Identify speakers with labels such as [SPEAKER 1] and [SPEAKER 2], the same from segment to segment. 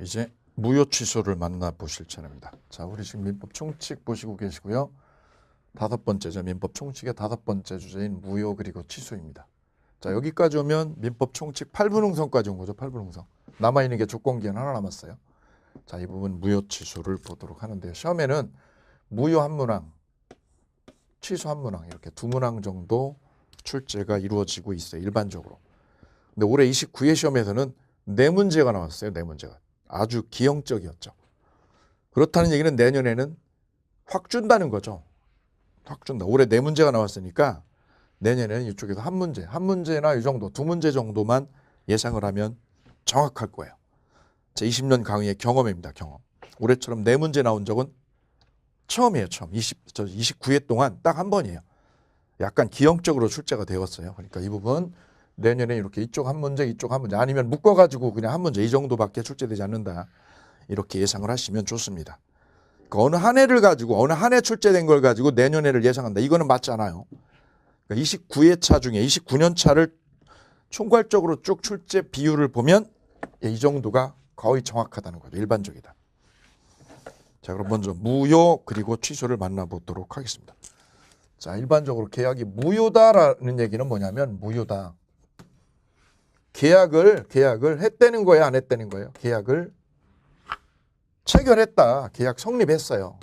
[SPEAKER 1] 이제 무효 취소를 만나보실 차례입니다. 자, 우리 지금 민법 총칙 보시고 계시고요. 다섯 번째죠. 민법 총칙의 다섯 번째 주제인 무효 그리고 취소입니다. 자, 여기까지 오면 민법 총칙 8분응성까지 온 거죠. 8분응성. 남아있는 게 조건기한 하나 남았어요. 자, 이 부분 무효 취소를 보도록 하는데요. 시험에는 무효 한 문항, 취소 한 문항 이렇게 두 문항 정도 출제가 이루어지고 있어요. 일반적으로. 근데 올해 29회 시험에서는 네 문제가 나왔어요. 네 문제가. 아주 기형적이었죠. 그렇다는 얘기는 내년에는 확 준다는 거죠. 확 준다. 올해 네 문제가 나왔으니까 내년에는 이쪽에서 한 문제나 이 정도, 두 문제 정도만 예상을 하면 정확할 거예요. 제 20년 강의의 경험입니다. 경험. 올해처럼 네 문제 나온 적은 처음이에요. 처음. 29회 동안 딱 한 번이에요. 약간 기형적으로 출제가 되었어요. 그러니까 이 부분 내년에 이렇게 이쪽 한 문제, 이쪽 한 문제 아니면 묶어가지고 그냥 한 문제 이 정도밖에 출제되지 않는다. 이렇게 예상을 하시면 좋습니다. 그러니까 어느 한 해를 가지고 어느 한 해 출제된 걸 가지고 내년에를 예상한다. 이거는 맞지 않아요. 그러니까 29회 차 중에 29년 차를 총괄적으로 쭉 출제 비율을 보면 이 정도가 거의 정확하다는 거죠. 일반적이다. 자, 그럼 먼저 무효 그리고 취소를 만나보도록 하겠습니다. 자, 일반적으로 계약이 무효다라는 얘기는 뭐냐면 무효다. 계약을 했다는 거예요, 안 했다는 거예요? 계약을 체결했다. 계약 성립했어요.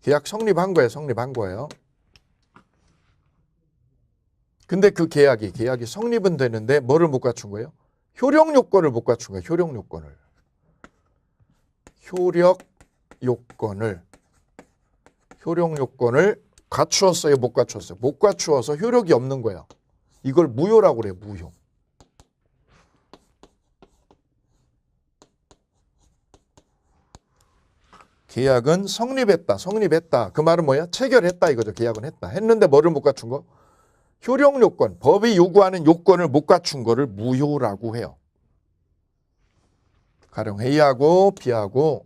[SPEAKER 1] 계약 성립한 거예요. 근데 그 계약이 성립은 되는데 뭐를 못 갖춘 거예요? 효력 요건을 못 갖춘 거예요. 효력 요건을 갖추었어요, 못 갖추었어요? 못 갖추어서 효력이 없는 거예요. 이걸 무효라고 그래요, 무효. 계약은 성립했다. 그 말은 뭐야? 체결했다 이거죠. 계약은 했다. 했는데 뭐를 못 갖춘 거? 효력 요건, 법이 요구하는 요건을 못 갖춘 거를 무효라고 해요. 가령 A하고 B하고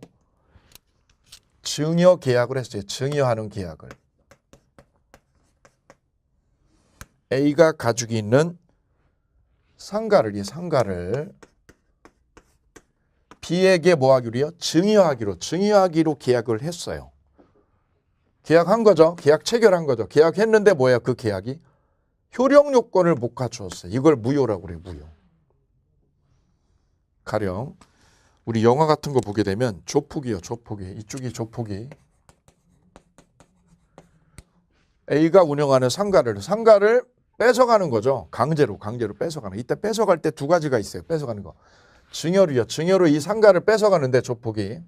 [SPEAKER 1] 증여 계약을 했어요. 증여하는 계약을. A가 가지고 있는 상가를 B에게 뭐 하기로요? 증여하기로 계약을 했어요. 계약한 거죠. 계약 체결한 거죠. 계약했는데 뭐예요? 그 계약이 효력 요건을 못 갖추었어요. 이걸 무효라고 그래요. 무효. 가령 우리 영화 같은 거 보게 되면 조폭이요. 이쪽이 조폭이. A가 운영하는 상가를 뺏어가는 거죠. 강제로 뺏어가는. 이때 뺏어갈 때 두 가지가 있어요. 뺏어가는 거. 증여로 이 상가를 뺏어가는데 조폭이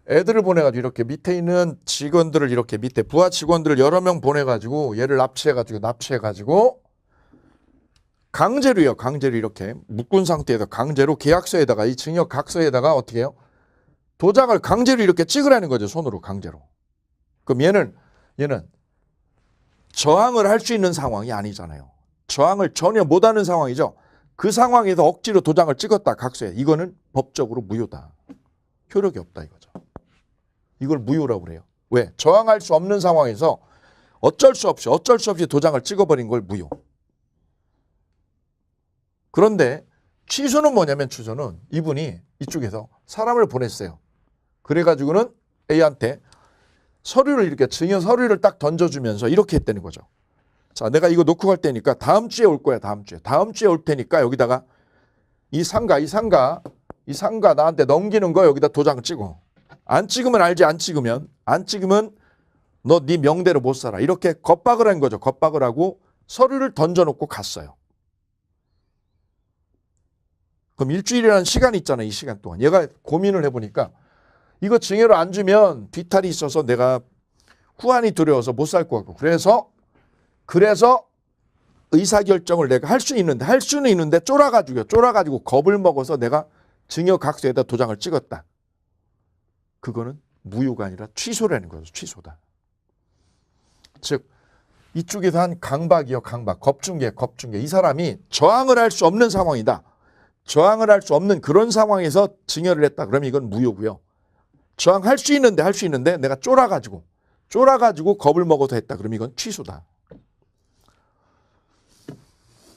[SPEAKER 1] 애들을 보내가지고 이렇게 밑에 있는 직원들을 이렇게 밑에 부하 직원들을 여러 명 보내가지고 얘를 납치해가지고 강제로 이렇게 묶은 상태에서 강제로 계약서에다가 이 증여 각서에다가 어떻게 해요? 도장을 강제로 이렇게 찍으라는 거죠. 손으로 강제로. 그럼 얘는 저항을 할 수 있는 상황이 아니잖아요. 저항을 전혀 못하는 상황이죠. 그 상황에서 억지로 도장을 찍었다. 각서에. 이거는 법적으로 무효다. 효력이 없다 이거죠. 이걸 무효라고 그래요. 왜? 저항할 수 없는 상황에서 어쩔 수 없이 도장을 찍어버린 걸 무효. 그런데 취소는 뭐냐면 취소는 이분이 이쪽에서 사람을 보냈어요. 그래가지고는 A한테 서류를 이렇게 증여 서류를 딱 던져주면서 이렇게 했다는 거죠. 자, 내가 이거 놓고 갈 테니까 다음 주에 올 거야. 다음 주에 올 테니까 여기다가 이 상가 나한테 넘기는 거 여기다 도장 찍어. 안 찍으면 알지. 안 찍으면 너 네 명대로 못 살아. 이렇게 겁박을 한 거죠. 겁박을 하고 서류를 던져놓고 갔어요. 그럼 일주일이라는 시간이 있잖아요. 이 시간 동안. 얘가 고민을 해보니까 이거 증여를 안 주면 뒤탈이 있어서 내가 후환이 두려워서 못 살 것 같고 그래서 의사결정을 내가 할 수는 있는데 쫄아가지고 겁을 먹어서 내가 증여각서에다 도장을 찍었다. 그거는 무효가 아니라 취소라는 거죠. 취소다. 즉 이쪽에서 한 강박이요. 겁중개. 이 사람이 저항을 할 수 없는 상황이다. 저항을 할 수 없는 그런 상황에서 증여를 했다. 그러면 이건 무효고요. 저항할 수 있는데 내가 쫄아가지고 겁을 먹어서 했다. 그럼 이건 취소다.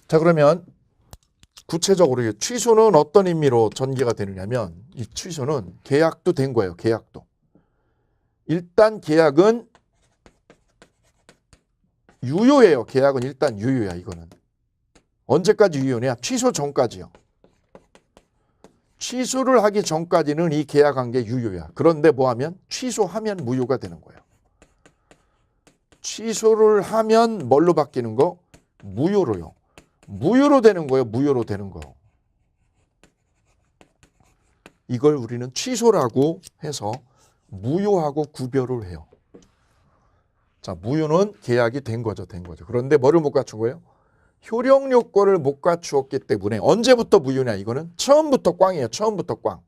[SPEAKER 1] 자, 그러면 구체적으로 취소는 어떤 의미로 전개가 되느냐면 이 취소는 계약도 된 거예요. 계약도. 일단 계약은 유효예요. 계약은 일단 유효야. 이거는. 언제까지 유효냐? 취소 전까지요. 취소를 하기 전까지는 이 계약한 게 유효야. 그런데 뭐 하면? 취소하면 무효가 되는 거예요. 취소를 하면 뭘로 바뀌는 거? 무효로요. 무효로 되는 거예요. 무효로 되는 거. 이걸 우리는 취소라고 해서 무효하고 구별을 해요. 자, 무효는 계약이 된 거죠. 된 거죠. 그런데 뭐를 못 갖춘 거예요? 효력 요건을 못 갖추었기 때문에 언제부터 무효냐? 이거는 처음부터 꽝이에요. 처음부터 꽝.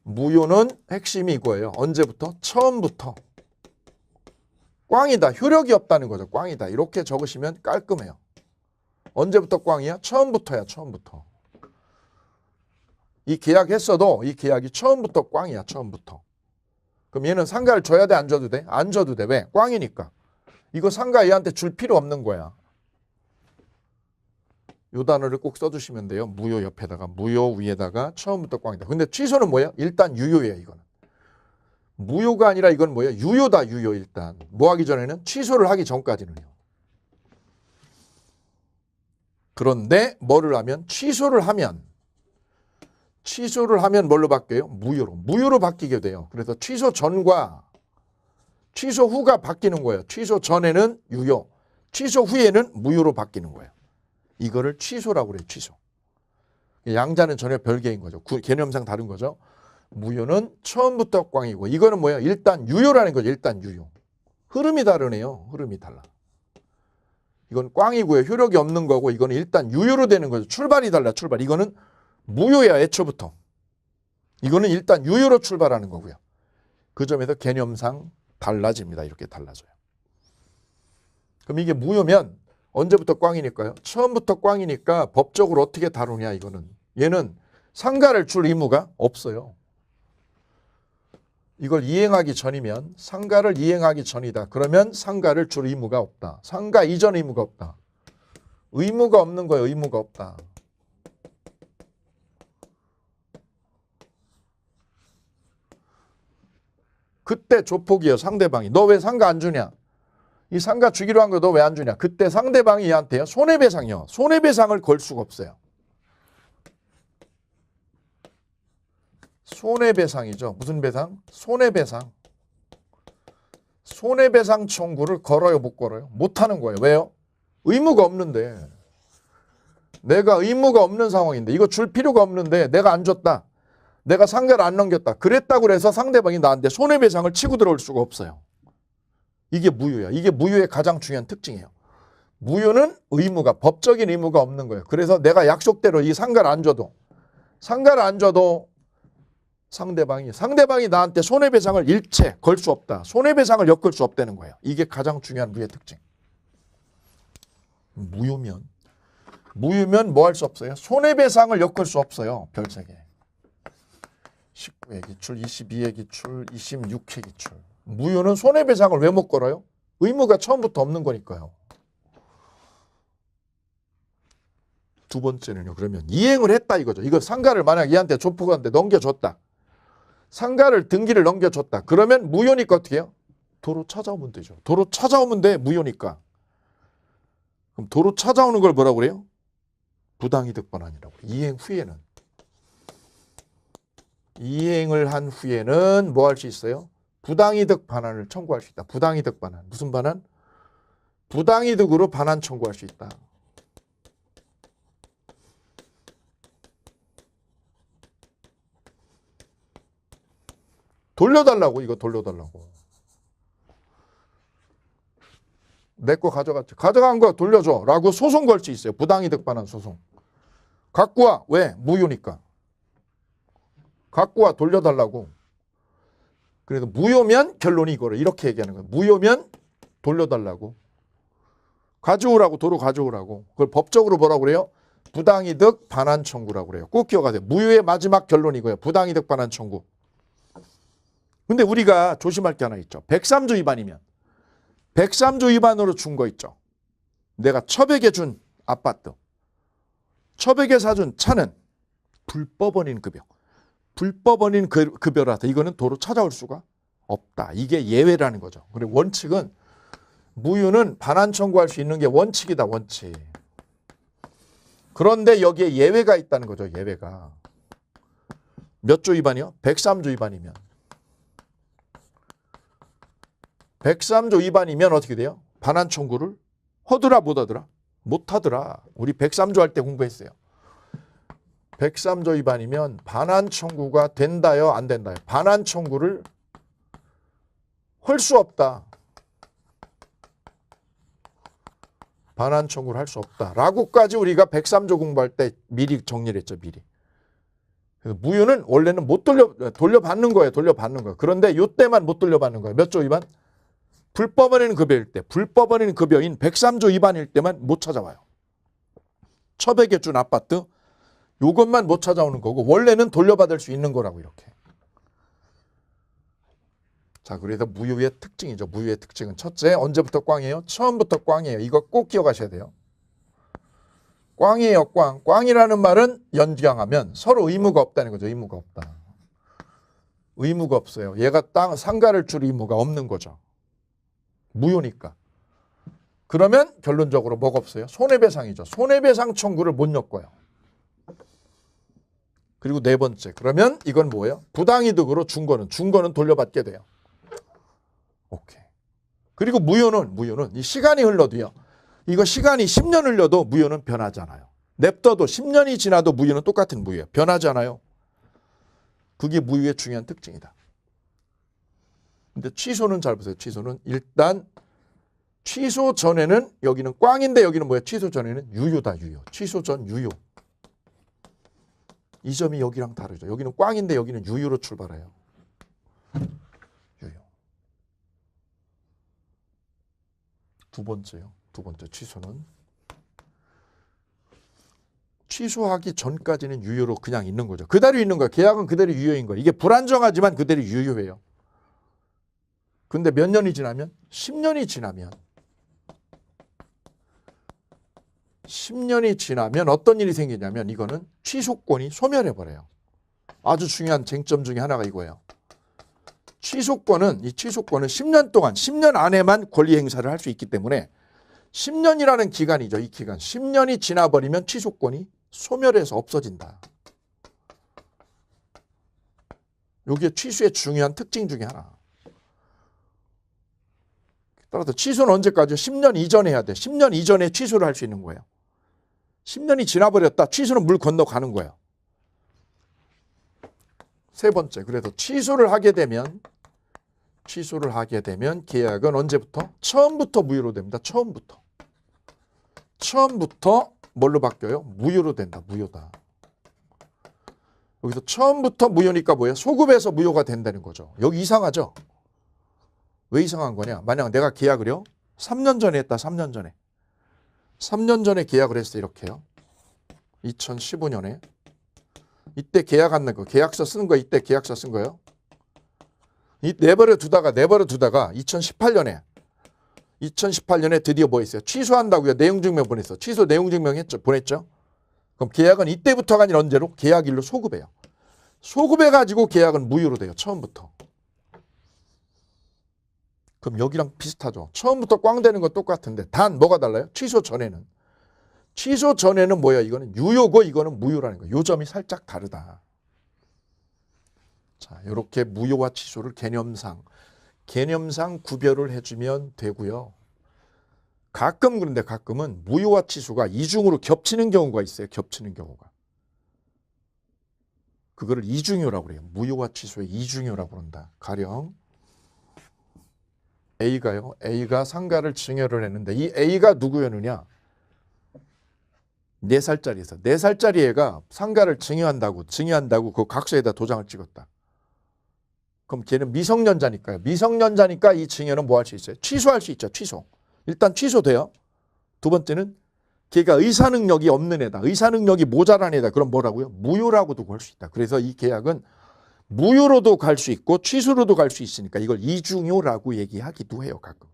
[SPEAKER 1] 무효는 핵심이 이거예요. 언제부터? 처음부터. 꽝이다. 효력이 없다는 거죠. 꽝이다. 이렇게 적으시면 깔끔해요. 언제부터 꽝이야? 처음부터야. 처음부터. 이 계약했어도 이 계약이 처음부터 꽝이야. 처음부터. 그럼 얘는 상가를 줘야 돼? 안 줘도 돼? 안 줘도 돼. 왜? 꽝이니까. 이거 상가 얘한테 줄 필요 없는 거야. 요 단어를 꼭 써주시면 돼요. 무효 옆에다가 무효 위에다가 처음부터 꽝이다. 근데 취소는 뭐예요? 일단 유효예요. 이거는. 무효가 아니라 이건 뭐예요? 유효다. 유효 일단. 뭐 하기 전에는? 취소를 하기 전까지는요. 그런데 뭐를 하면? 취소를 하면 뭘로 바뀌어요? 무효로. 무효로 바뀌게 돼요. 그래서 취소 전과 취소 후가 바뀌는 거예요. 취소 전에는 유효, 취소 후에는 무효로 바뀌는 거예요. 이거를 취소라고 그래요. 취소. 양자는 전혀 별개인 거죠. 개념상 다른 거죠. 무효는 처음부터 꽝이고 이거는 뭐예요? 일단 유효라는 거죠. 일단 유효. 흐름이 다르네요. 흐름이 달라. 이건 꽝이고요. 효력이 없는 거고 이거는 일단 유효로 되는 거죠. 출발이 달라. 출발. 이거는 무효야. 애초부터. 이거는 일단 유효로 출발하는 거고요. 그 점에서 개념상 달라집니다. 이렇게 달라져요. 그럼 이게 무효면 언제부터 꽝이니까요? 처음부터 꽝이니까 법적으로 어떻게 다루냐 이거는. 얘는 상가를 줄 의무가 없어요. 이걸 이행하기 전이면 상가를 이행하기 전이다. 그러면 상가를 줄 의무가 없다. 상가 이전 의무가 없다. 의무가 없는 거예요. 의무가 없다. 그때 조폭이에요. 상대방이. 너 왜 상가 안 주냐? 이 상가 주기로 한 거 너 왜 안 주냐? 그때 상대방이 얘한테요. 손해배상이요. 손해배상을 걸 수가 없어요. 손해배상이죠. 무슨 배상? 손해배상. 손해배상 청구를 걸어요? 못 걸어요? 못 하는 거예요. 왜요? 의무가 없는데. 내가 의무가 없는 상황인데 이거 줄 필요가 없는데 내가 안 줬다. 내가 상가를 안 넘겼다. 그랬다고 해서 상대방이 나한테 손해배상을 치고 들어올 수가 없어요. 이게 무효야. 이게 무효의 가장 중요한 특징이에요. 무효는 의무가, 법적인 의무가 없는 거예요. 그래서 내가 약속대로 이 상가를 안 줘도 상대방이 나한테 손해배상을 일체 걸 수 없다. 손해배상을 엮을 수 없다는 거예요. 이게 가장 중요한 무효의 특징. 무효면 뭐 할 수 없어요? 손해배상을 엮을 수 없어요. 별세개. 19회 기출, 22회 기출, 26회 기출. 무효는 손해배상을 왜 못 걸어요? 의무가 처음부터 없는 거니까요. 두 번째는요. 그러면 이행을 했다 이거죠. 이거 상가를 만약 얘한테 조폭한테 넘겨줬다. 상가를 등기를 넘겨줬다. 그러면 무효니까 어떻게 해요? 도로 찾아오면 되죠. 도로 찾아오면 돼. 무효니까. 그럼 도로 찾아오는 걸 뭐라고 그래요? 부당이득 반환이라고. 이행 후에는. 이행을 한 후에는 뭐 할 수 있어요? 부당이득 반환을 청구할 수 있다. 부당이득 반환. 무슨 반환? 부당이득으로 반환 청구할 수 있다. 돌려달라고. 이거 돌려달라고. 내 거 가져갔지. 가져간 거 돌려줘 라고 소송 걸 수 있어요. 부당이득 반환 소송. 갖고 와. 왜? 무효니까. 갖고 와. 돌려달라고. 그래서 무효면 결론이 이거를 이렇게 얘기하는 거예요. 무효면 돌려달라고. 가져오라고. 도로 가져오라고. 그걸 법적으로 뭐라고 그래요? 부당이득 반환 청구라고 그래요. 꼭 기억하세요. 무효의 마지막 결론이 이거예요. 부당이득 반환 청구. 근데 우리가 조심할 게 하나 있죠. 103조 위반이면 103조 위반으로 준 거 있죠. 내가 첩에게 준 아파트. 처백에 사준 차는 불법 원인 급여. 불법 원인 급여라서 이거는 도로 찾아올 수가 없다. 이게 예외라는 거죠. 그리고 원칙은 무효는 반환 청구할 수 있는 게 원칙이다. 원칙. 그런데 여기에 예외가 있다는 거죠. 예외가. 몇 조 위반이요? 103조 위반이면. 103조 위반이면 어떻게 돼요? 반환 청구를 하더라 못 하더라? 못 하더라. 우리 103조 할 때 공부했어요. 103조 위반이면 반환 청구가 된다요? 안 된다요? 반환 청구를 할 수 없다. 반환 청구를 할 수 없다. 라고까지 우리가 103조 공부할 때 미리 정리를 했죠. 미리. 그래서 무효는 원래는 못 돌려받는 거예요. 돌려받는 거예요. 그런데 이때만 못 돌려받는 거예요. 몇 조 위반? 불법 원인 급여일 때, 불법 원인 급여인 103조 위반일 때만 못 찾아와요. 처백에 준 아파트 요것만 못 찾아오는 거고 원래는 돌려받을 수 있는 거라고 이렇게. 자, 그래서 무효의 특징이죠. 무효의 특징은 첫째, 언제부터 꽝이에요? 처음부터 꽝이에요. 이거 꼭 기억하셔야 돼요. 꽝이에요. 꽝. 꽝이라는 말은 연기하면 서로 의무가 없다는 거죠. 의무가 없다. 의무가 없어요. 얘가 상가를 줄 의무가 없는 거죠. 무효니까. 그러면 결론적으로 뭐가 없어요? 손해배상이죠. 손해배상 청구를 못 엮어요. 그리고 네 번째, 그러면 이건 뭐예요? 부당이득으로 준 거는 돌려받게 돼요. 오케이. 그리고 무효는 이 시간이 흘러도요. 이거 시간이 10년 흘려도 무효는 변하지 않아요. 냅둬도 10년이 지나도 무효는 똑같은 무효예요. 변하지 않아요. 그게 무효의 중요한 특징이다. 근데 취소는 잘 보세요. 취소는 일단 취소 전에는 여기는 꽝인데 여기는 뭐야? 취소 전에는 유효다. 유효. 취소 전 유효. 이 점이 여기랑 다르죠. 여기는 꽝인데 여기는 유효로 출발해요. 유효. 두 번째 취소는 취소하기 전까지는 유효로 그냥 있는 거죠. 그대로 있는 거예요. 계약은 그대로 유효인 거예요. 이게 불안정하지만 그대로 유효해요. 근데 몇 년이 지나면? 10년이 지나면 어떤 일이 생기냐면 이거는 취소권이 소멸해버려요. 아주 중요한 쟁점 중에 하나가 이거예요. 취소권은 10년 동안, 10년 안에만 권리 행사를 할 수 있기 때문에 10년이라는 기간이죠. 이 기간. 10년이 지나버리면 취소권이 소멸해서 없어진다. 이게 취소의 중요한 특징 중에 하나. 따라서 취소는 언제까지요? 10년 이전에 해야 돼. 10년 이전에 취소를 할 수 있는 거예요. 10년이 지나버렸다. 취소는 물 건너가는 거예요. 세 번째, 그래서 취소를 하게 되면 계약은 언제부터? 처음부터 무효로 됩니다. 처음부터 뭘로 바뀌어요? 무효로 된다. 무효다. 여기서 처음부터 무효니까 뭐예요? 소급해서 무효가 된다는 거죠. 여기 이상하죠? 왜 이상한 거냐? 만약 내가 계약을요. 3년 전에 했다. 3년 전에. 3년 전에 계약을 했어. 이렇게요. 2015년에. 이때 계약 안 낸 거. 계약서 쓰는 거 이때 계약서 쓴 거예요. 내버려 두다가 2018년에 드디어 뭐 했어요? 취소한다고요. 내용증명 보냈어. 취소 내용증명 보냈죠. 그럼 계약은 이때부터가 아니라 언제로? 계약일로 소급해요. 소급해가지고 계약은 무효로 돼요. 처음부터. 그럼 여기랑 비슷하죠. 처음부터 꽝 되는 건 똑같은데 단 뭐가 달라요? 취소 전에는 뭐예요? 이거는 유효고 이거는 무효라는 거예요. 요 점이 살짝 다르다. 자, 이렇게 무효와 취소를 개념상 구별을 해주면 되고요. 그런데 가끔은 무효와 취소가 이중으로 겹치는 경우가 있어요. 겹치는 경우가. 그거를 이중효라고 그래요. 무효와 취소의 이중효라고 그런다. 가령 A가 상가를 증여를 했는데 이 A가 누구였느냐? 4살짜리에서 4살짜리 애가 상가를 증여한다고 그 각서에다 도장을 찍었다. 그럼 걔는 미성년자니까요. 미성년자니까 이 증여는 뭐 할 수 있어요? 취소할 수 있죠. 취소. 일단 취소돼요. 두 번째는 걔가 의사능력이 없는 애다. 의사능력이 모자란 애다. 그럼 뭐라고요? 무효라고도 볼 수 있다. 그래서 이 계약은 무효로도 갈 수 있고 취소로도 갈 수 있으니까 이걸 이중효라고 얘기하기도 해요. 가끔.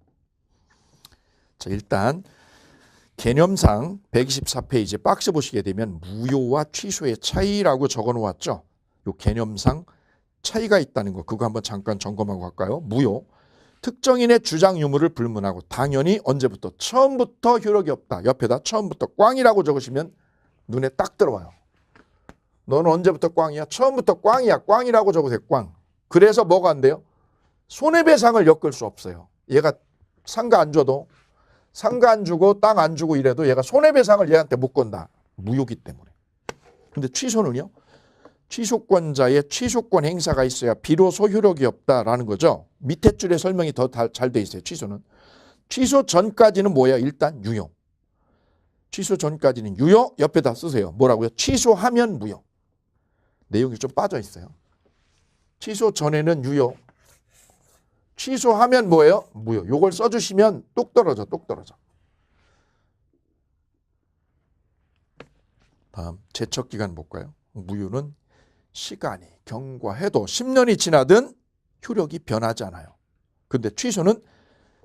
[SPEAKER 1] 자, 일단 개념상 124페이지 박스 보시게 되면 무효와 취소의 차이라고 적어 놓았죠. 요 개념상 차이가 있다는 거 그거 한번 잠깐 점검하고 갈까요? 무효. 특정인의 주장 유무를 불문하고 당연히 언제부터 처음부터 효력이 없다. 옆에다 처음부터 꽝이라고 적으시면 눈에 딱 들어와요. 너는 언제부터 꽝이야? 처음부터 꽝이야. 꽝이라고 적으세요. 꽝. 그래서 뭐가 안 돼요? 손해배상을 엮을 수 없어요. 얘가 상가 안 줘도 상가 안 주고 땅 안 주고 이래도 얘가 손해배상을 얘한테 못 건다. 무효기 때문에. 근데 취소는요? 취소권자의 취소권 행사가 있어야 비로소 효력이 없다라는 거죠. 밑에 줄에 설명이 더 잘 돼 있어요. 취소는. 취소 전까지는 뭐야? 일단 유효. 취소 전까지는 유효. 옆에다 쓰세요. 뭐라고요? 취소하면 무효. 내용이 좀 빠져 있어요. 취소 전에는 유효. 취소하면 뭐예요? 무효. 요걸 써주시면 똑 떨어져. 똑 떨어져. 다음 제척기간 볼까요? 무효는 시간이 경과해도 10년이 지나든 효력이 변하지 않아요. 근데 취소는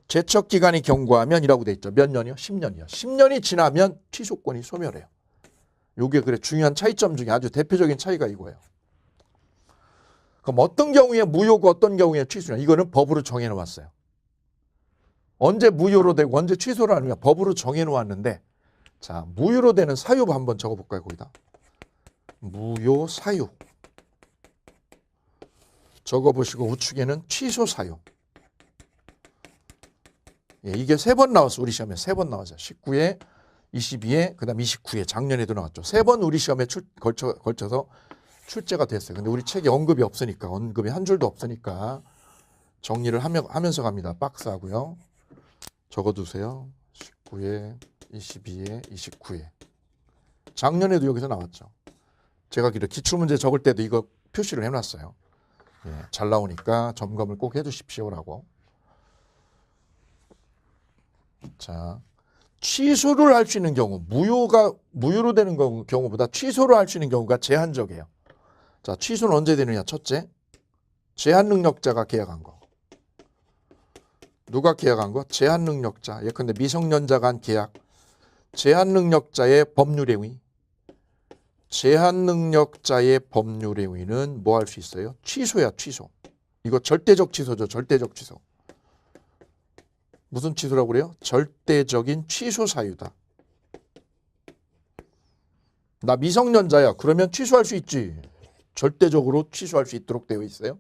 [SPEAKER 1] 제척기간이 경과하면 이라고 돼 있죠. 몇 년이요? 10년이요. 10년이 지나면 취소권이 소멸해요. 요게 그래 중요한 차이점 중에 아주 대표적인 차이가 이거예요. 그럼 어떤 경우에 무효고 어떤 경우에 취소냐? 이거는 법으로 정해놓았어요. 언제 무효로 되고 언제 취소를 하느냐 법으로 정해놓았는데 자 무효로 되는 사유 한번 적어볼까요? 거기다. 무효 사유. 적어보시고 우측에는 취소 사유. 예, 이게 3번 나왔어. 우리 시험에 3번 나왔어요. 19에 22에 그 다음 29에 작년에도 나왔죠. 3번 우리 시험에 걸쳐서 출제가 됐어요. 근데 우리 책에 언급이 없으니까 언급이 한 줄도 없으니까 정리를 하면서 갑니다. 박스하고요. 적어두세요. 19에 22에 29에 작년에도 여기서 나왔죠. 제가 기출문제 적을 때도 이거 표시를 해놨어요. 예, 잘 나오니까 점검을 꼭 해주십시오라고. 자, 취소를 할 수 있는 경우 무효로 되는 경우보다 취소를 할 수 있는 경우가 제한적이에요. 자, 취소는 언제 되느냐? 첫째, 제한 능력자가 계약한 거. 누가 계약한 거? 제한 능력자. 예컨대 미성년자가 한 계약. 제한 능력자의 법률 행위. 제한 능력자의 법률 행위는 뭐 할 수 있어요? 취소야, 취소. 이거 절대적 취소죠, 절대적 취소. 무슨 취소라고 그래요? 절대적인 취소 사유다. 나 미성년자야. 그러면 취소할 수 있지. 절대적으로 취소할 수 있도록 되어 있어요.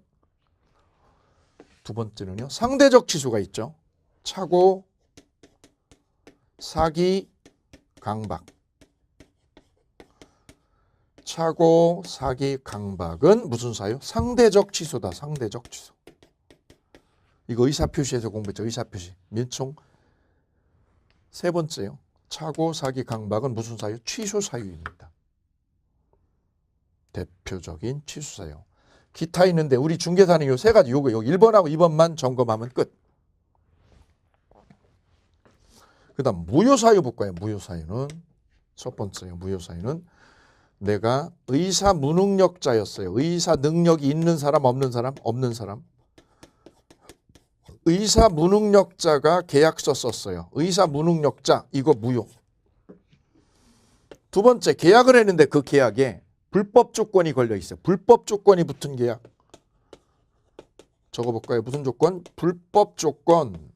[SPEAKER 1] 두 번째는요. 상대적 취소가 있죠. 착오, 사기, 강박. 착오, 사기, 강박은 무슨 사유? 상대적 취소다. 상대적 취소. 이거 의사표시에서 공부했죠. 의사표시. 민총 3번째요. 착오, 사기, 강박은 무슨 사유? 취소 사유입니다. 대표적인 취소 사유. 기타 있는데 우리 중개사는 요 3가지 요거 1번하고 2번만 점검하면 끝. 그 다음 무효 사유 볼까요? 무효 사유는 첫 번째요. 무효 사유는 내가 의사 무능력자였어요. 의사 능력이 있는 사람 없는 사람? 없는 사람. 의사 무능력자가 계약서 썼어요. 의사 무능력자 이거 무효. 두 번째 계약을 했는데 그 계약에 불법 조건이 걸려 있어요. 불법 조건이 붙은 계약. 적어볼까요? 무슨 조건? 불법 조건.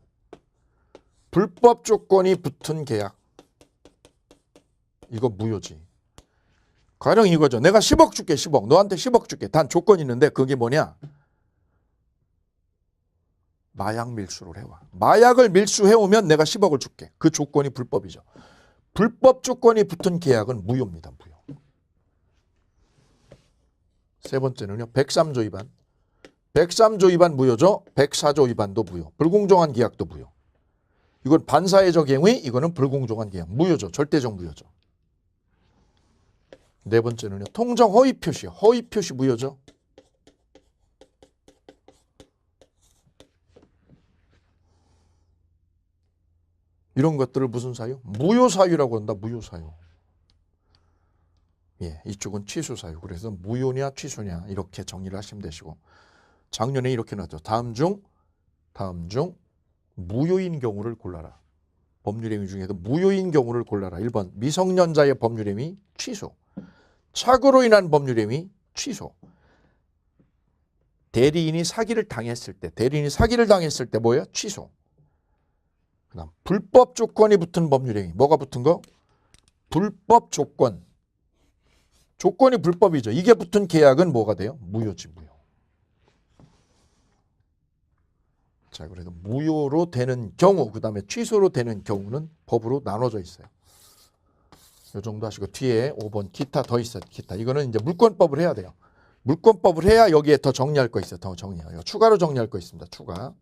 [SPEAKER 1] 불법 조건이 붙은 계약. 이거 무효지. 가령 이거죠. 내가 10억 줄게 10억. 너한테 10억 줄게. 단 조건이 있는데 그게 뭐냐? 마약 밀수를 해와. 마약을 밀수해오면 내가 10억을 줄게. 그 조건이 불법이죠. 불법 조건이 붙은 계약은 무효입니다. 무효. 세 번째는요. 103조 위반. 103조 위반 무효죠. 104조 위반도 무효. 불공정한 계약도 무효. 이건 반사회적 행위, 이거는 불공정한 계약. 무효죠. 절대적 무효죠. 네 번째는요. 통정 허위 표시. 허위 표시 무효죠. 이런 것들을 무슨 사유? 무효 사유라고 한다. 무효 사유. 예, 이쪽은 취소 사유. 그래서 무효냐 취소냐 이렇게 정리를 하시면 되시고 작년에 이렇게 나왔죠. 다음 중 무효인 경우를 골라라. 법률행위 중에도 무효인 경우를 골라라. 1번 미성년자의 법률행위 취소. 착오로 인한 법률행위 취소. 대리인이 사기를 당했을 때 뭐예요? 취소. 그다음 불법 조건이 붙은 법률행위. 뭐가 붙은 거? 불법 조건. 조건이 불법이죠. 이게 붙은 계약은 뭐가 돼요? 무효지, 무효. 자, 그래도 무효로 되는 경우, 그 다음에 취소로 되는 경우는 법으로 나눠져 있어요. 이 정도 하시고 뒤에 5번 기타 더 있어요. 기타. 이거는 이제 물권법을 해야 돼요. 물권법을 해야 여기에 더 정리할 거 있어요. 더 정리해요. 추가로 정리할 거 있습니다. 추가.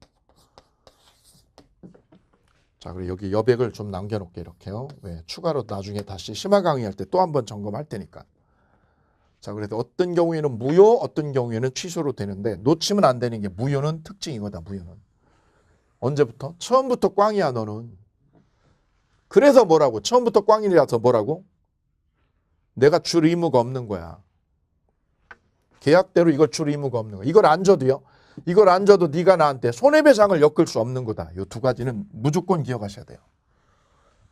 [SPEAKER 1] 자, 그리고 여기 여백을 좀 남겨놓게 이렇게요. 왜? 추가로 나중에 다시 심화 강의할 때 또 한 번 점검할 테니까. 자, 그래도 어떤 경우에는 무효, 어떤 경우에는 취소로 되는데 놓치면 안 되는 게 무효는 특징이거다. 무효는. 언제부터? 처음부터 꽝이야 너는. 그래서 뭐라고? 처음부터 꽝이라서 뭐라고? 내가 줄 의무가 없는 거야. 계약대로 이걸 줄 의무가 없는 거야. 이걸 안 줘도요. 이걸 안 줘도 네가 나한테 손해배상을 엮을 수 없는 거다. 이 두 가지는 무조건 기억하셔야 돼요.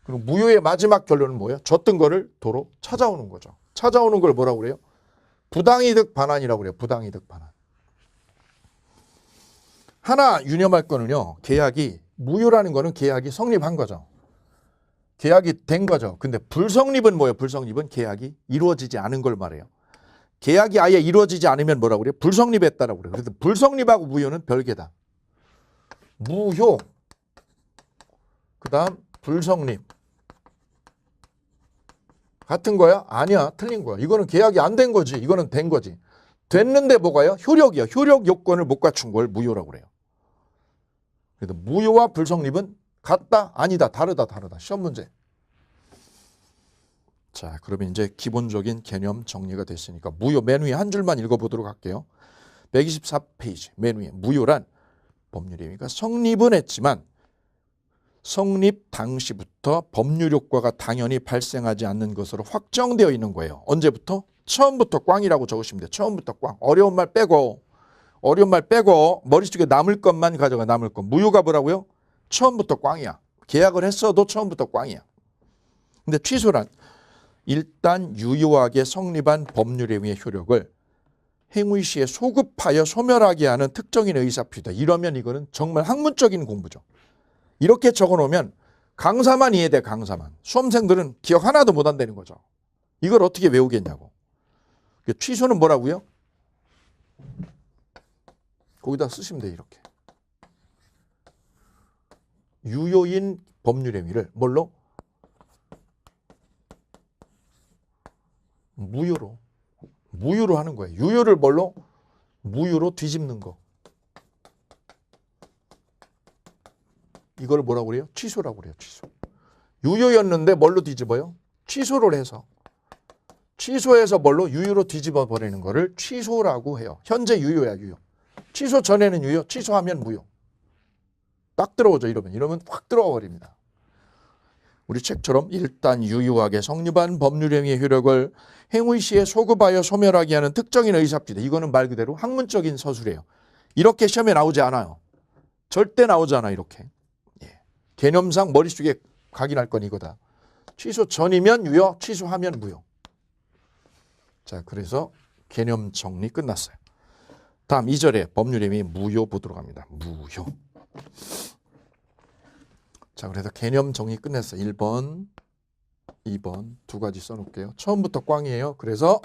[SPEAKER 1] 그리고 무효의 마지막 결론은 뭐예요? 줬던 거를 도로 찾아오는 거죠. 찾아오는 걸 뭐라고 그래요? 부당이득 반환이라고 그래요. 부당이득 반환. 하나 유념할 거는요. 계약이 무효라는 거는 계약이 성립한 거죠. 계약이 된 거죠. 근데 불성립은 뭐예요? 불성립은 계약이 이루어지지 않은 걸 말해요. 계약이 아예 이루어지지 않으면 뭐라고 그래요? 불성립했다라고 그래요. 그래서 불성립하고 무효는 별개다. 무효, 그 다음 불성립. 같은 거야? 아니야. 틀린 거야. 이거는 계약이 안 된 거지. 이거는 된 거지. 됐는데 뭐가요? 효력이야. 효력 요건을 못 갖춘 걸 무효라고 그래요. 그래서 무효와 불성립은 같다? 아니다. 다르다. 시험 문제. 자, 그러면 이제 기본적인 개념 정리가 됐으니까 무효 맨 위에 한 줄만 읽어보도록 할게요. 124페이지 맨 위에 무효란 법률행위가 성립은 했지만 성립 당시부터 법률 효과가 당연히 발생하지 않는 것으로 확정되어 있는 거예요. 언제부터? 처음부터 꽝이라고 적으시면 돼요. 처음부터 꽝. 어려운 말 빼고 머릿속에 남을 것만 가져가. 남을 것. 무효가 뭐라고요? 처음부터 꽝이야. 계약을 했어도 처음부터 꽝이야. 근데 취소란 일단 유효하게 성립한 법률행위의 효력을 행위 시에 소급하여 소멸하게 하는 특정인의 의사표시다. 이러면 이거는 정말 학문적인 공부죠. 이렇게 적어놓으면 강사만 이해돼. 강사만. 수험생들은 기억 하나도 못 한다는 거죠. 이걸 어떻게 외우겠냐고. 취소는 뭐라고요? 거기다 쓰시면 돼요. 이렇게. 유효인 법률행위를 뭘로? 무효로 하는 거예요. 유효를 뭘로? 무효로 뒤집는 거. 이걸 뭐라고 그래요? 취소라고 그래요. 취소. 유효였는데 뭘로 뒤집어요? 취소를 해서. 취소해서 뭘로? 유효로 뒤집어 버리는 거를 취소라고 해요. 현재 유효야. 유효. 취소 전에는 유효, 취소하면 무효. 딱 들어오죠. 이러면 확 들어와 버립니다. 우리 책처럼 일단 유효하게 성립한 법률행위의 효력을 행위 시에 소급하여 소멸하게 하는 특정인 의사표시다. 이거는 말 그대로 학문적인 서술이에요. 이렇게 시험에 나오지 않아요. 절대 나오지 않아. 이렇게. 예. 개념상 머릿속에 각인할 건 이거다. 취소 전이면 유효, 취소하면 무효. 자, 그래서 개념 정리 끝났어요. 다음 2절에 법률행위 무효 보도록 합니다. 무효. 자, 그래서 개념 정리 끝냈어요. 1번, 2번 두 가지 써놓을게요. 처음부터 꽝이에요. 그래서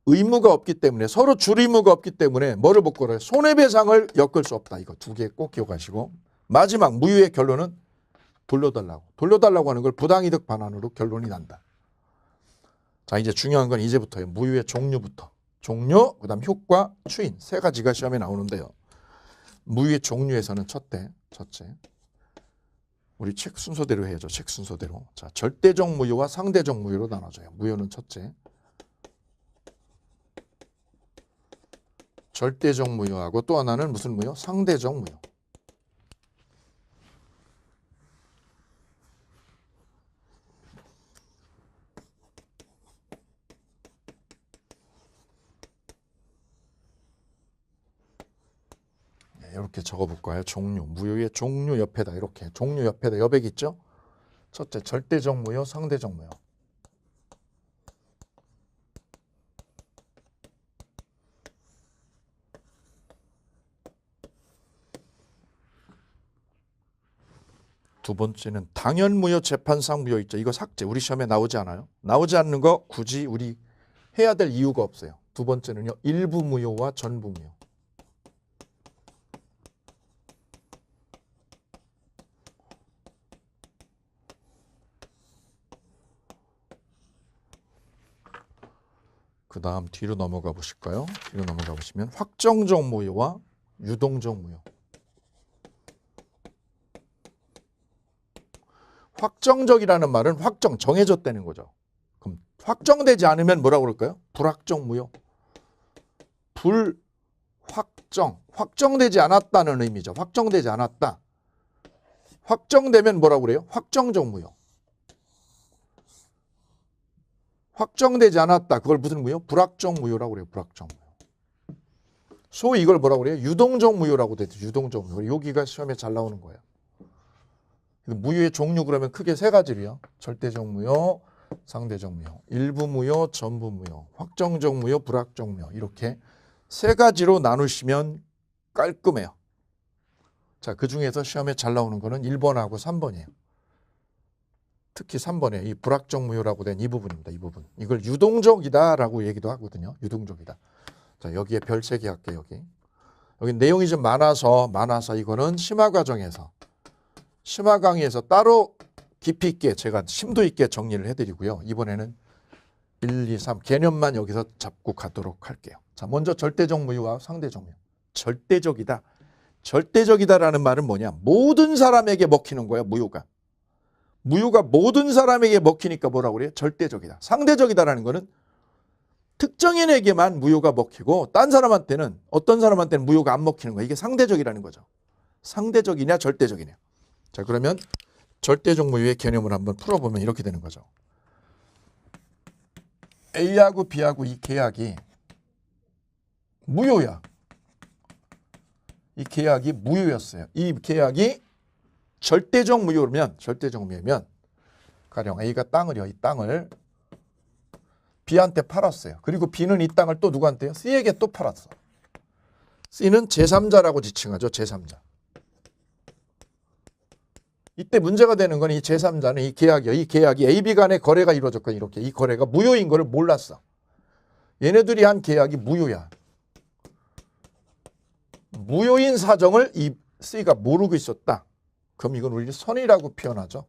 [SPEAKER 1] 의무가 없기 때문에 서로 줄 의무가 없기 때문에 뭐를 못 걸어요? 손해배상을 엮을 수 없다. 이거 두 개 꼭 기억하시고 마지막 무효의 결론은 돌려달라고. 돌려달라고 하는 걸 부당이득 반환으로 결론이 난다. 자, 이제 중요한 건 이제부터예요. 무효의 종류부터. 종류, 그 다음 효과, 추인 세 가지가 시험에 나오는데요. 무효의 종류에서는 첫째. 우리 책 순서대로 해야죠. 책 순서대로. 자, 절대적 무효와 상대적 무효로 나눠져요. 무효는 첫째. 절대적 무효하고 또 하나는 무슨 무효? 상대적 무효. 이렇게 적어볼까요? 종류, 무효의 종류 옆에다 이렇게 종류 옆에다 여백 있죠? 첫째, 절대적 무효, 상대적 무효. 두 번째는 당연무효, 재판상 무효 있죠. 이거 삭제. 우리 시험에 나오지 않아요? 나오지 않는 거 굳이 우리 해야 될 이유가 없어요. 두 번째는요. 일부 무효와 전부 무효. 그 다음 뒤로 넘어가 보실까요? 뒤로 넘어가 보시면 확정적 무효와 유동적 무효. 확정적이라는 말은 확정, 정해졌다는 거죠. 그럼 확정되지 않으면 뭐라고 그럴까요? 불확정 무효. 불확정, 확정되지 않았다는 의미죠. 확정되지 않았다. 확정되면 뭐라고 그래요? 확정적 무효. 확정되지 않았다. 그걸 무슨 무효? 불확정 무효라고 그래요. 불확정 무효. 소위 이걸 뭐라고 그래요? 유동적 무효라고 되죠. 유동적 무효. 여기가 시험에 잘 나오는 거예요. 무효의 종류 그러면 크게 세 가지로요. 절대적 무효, 상대적 무효, 일부 무효, 전부 무효, 확정적 무효, 불확정 무효. 이렇게 세 가지로 나누시면 깔끔해요. 자, 그 중에서 시험에 잘 나오는 거는 1번하고 3번이에요. 특히 3번에 이 불확정 무효라고 된 이 부분입니다. 이 부분. 이걸 유동적이다라고 얘기도 하거든요. 유동적이다. 자, 여기에 별 3개 할게요. 여기 내용이 좀 많아서 이거는 심화 과정에서 심화 강의에서 따로 깊이 있게 제가 심도 있게 정리를 해드리고요. 이번에는 1, 2, 3 개념만 여기서 잡고 가도록 할게요. 자, 먼저 절대적 무효와 상대적 무효. 절대적이다. 절대적이다라는 말은 뭐냐? 모든 사람에게 먹히는 거야, 무효가. 무효가 모든 사람에게 먹히니까 뭐라고 그래요? 절대적이다. 상대적이다라는 거는 특정인에게만 무효가 먹히고 딴 사람한테는 어떤 사람한테는 무효가 안 먹히는 거야. 이게 상대적이라는 거죠. 상대적이냐 절대적이냐. 자, 그러면 절대적 무효의 개념을 한번 풀어보면 이렇게 되는 거죠. A하고 B하고 이 계약이 무효야. 이 계약이 무효였어요. 이 계약이 절대적 무효면 가령 A가 이 땅을 B한테 팔았어요. 그리고 B는 이 땅을 또 누구한테요? C에게 또 팔았어. C는 제3자라고 지칭하죠. 제3자. 이때 문제가 되는 건 이 제3자는 이 계약이 A, B 간의 거래가 이루어졌거든요. 이렇게 이 거래가 무효인 거를 몰랐어. 얘네들이 한 계약이 무효야. 무효인 사정을 이 C가 모르고 있었다. 그럼 이건 우리 선이라고 표현하죠.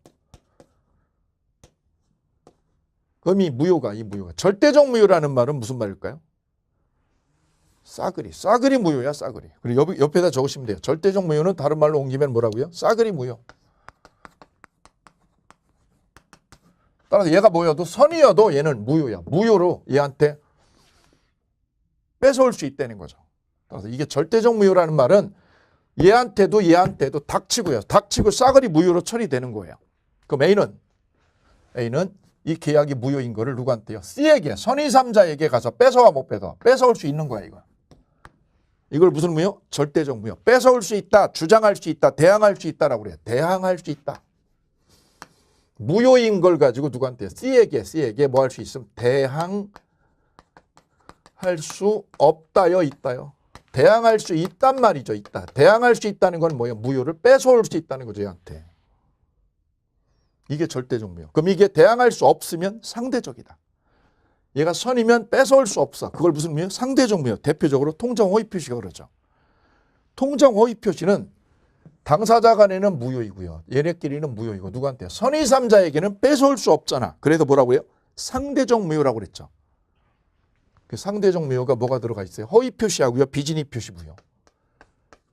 [SPEAKER 1] 그럼 이 무효가 절대적 무효라는 말은 무슨 말일까요? 싸그리 무효야, 싸그리. 그리고 옆에다 적으시면 돼요. 절대적 무효는 다른 말로 옮기면 뭐라고요? 싸그리 무효. 따라서 얘가 뭐여도 선이어도 얘는 무효야. 무효로 얘한테 뺏어올 수 있다는 거죠. 따라서 이게 절대적 무효라는 말은 얘한테도 닥치고요. 닥치고 싸그리 무효로 처리되는 거예요. 그럼 A는 이 계약이 무효인 거를 누구한테요? C에게, 선의3자에게 가서 뺏어와 못 뺏어올 수 있는 거야, 이거. 이걸 무슨 무효? 절대적 무효. 뺏어올 수 있다, 주장할 수 있다, 대항할 수 있다라고 그래요. 대항할 수 있다. 무효인 걸 가지고 누구한테요? C에게 뭐 할 수 있음? 대항할 수 없다요, 있다요? 대항할 수 있단 말이죠. 있다. 대항할 수 있다는 건 뭐예요? 무효를 뺏어올 수 있다는 거죠, 얘한테. 이게 절대적 무효. 그럼 이게 대항할 수 없으면 상대적이다. 얘가 선이면 뺏어올 수 없어. 그걸 무슨 무효? 상대적 무효. 대표적으로 통정 호의 표시가 그러죠. 통정 호의 표시는 당사자 간에는 무효이고요. 얘네끼리는 무효이고 누구한테요? 선의3자에게는 뺏어올 수 없잖아. 그래서 뭐라고 해요? 상대적 무효라고 그랬죠. 그 상대적 무효가 뭐가 들어가 있어요? 허위 표시하고요. 비진의 표시 무효.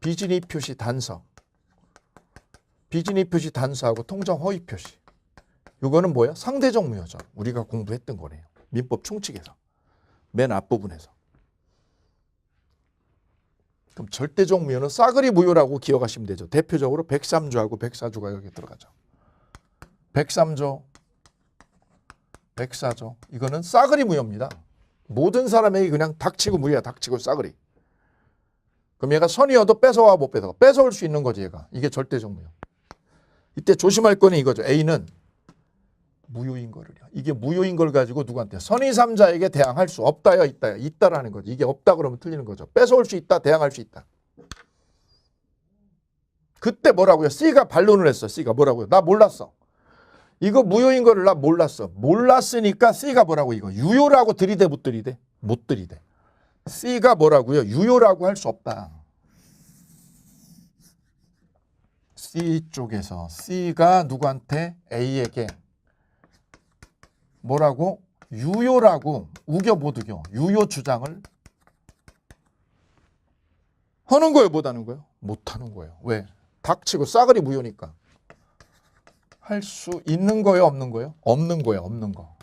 [SPEAKER 1] 비진의 표시 단서. 비진의 표시 단서하고 통정 허위 표시. 이거는 뭐야? 상대적 무효죠. 우리가 공부했던 거네요. 민법 총칙에서. 맨 앞부분에서. 그럼 절대적 무효는 싸그리 무효라고 기억하시면 되죠. 대표적으로 103조하고 104조가 여기 들어가죠. 103조, 104조. 이거는 싸그리 무효입니다. 모든 사람에게 그냥 닥치고 무효야. 닥치고 싸그리. 그럼 얘가 선이어도 뺏어와 못 뺏어가? 뺏어올 수 있는 거지 얘가. 이게 절대적 무효. 이때 조심할 거는 이거죠. A는 무효인 거를. 이게 무효인 걸 가지고 누구한테? 선의 3자에게 대항할 수 없다요, 있다요? 있다라는 거지. 이게 없다 그러면 틀리는 거죠. 뺏어올 수 있다, 대항할 수 있다. 그때 뭐라고요? C가 반론을 했어. C가 뭐라고요? 나 몰랐어. 이거 무효인 거를 나 몰랐어. 몰랐으니까 C가 뭐라고 이거? 유효라고 들이대 못 들이대? 못 들이대. C가 뭐라고요? 유효라고 할 수 없다. C 쪽에서 C가 누구한테? A에게 뭐라고? 유효라고 우겨 못 우겨? 유효 주장을 하는 거예요? 못 하는 거예요? 못 하는 거예요. 왜? 닥치고 싸그리 무효니까. 할 수 있는 거예요? 없는 거예요? 없는 거예요. 없는 거.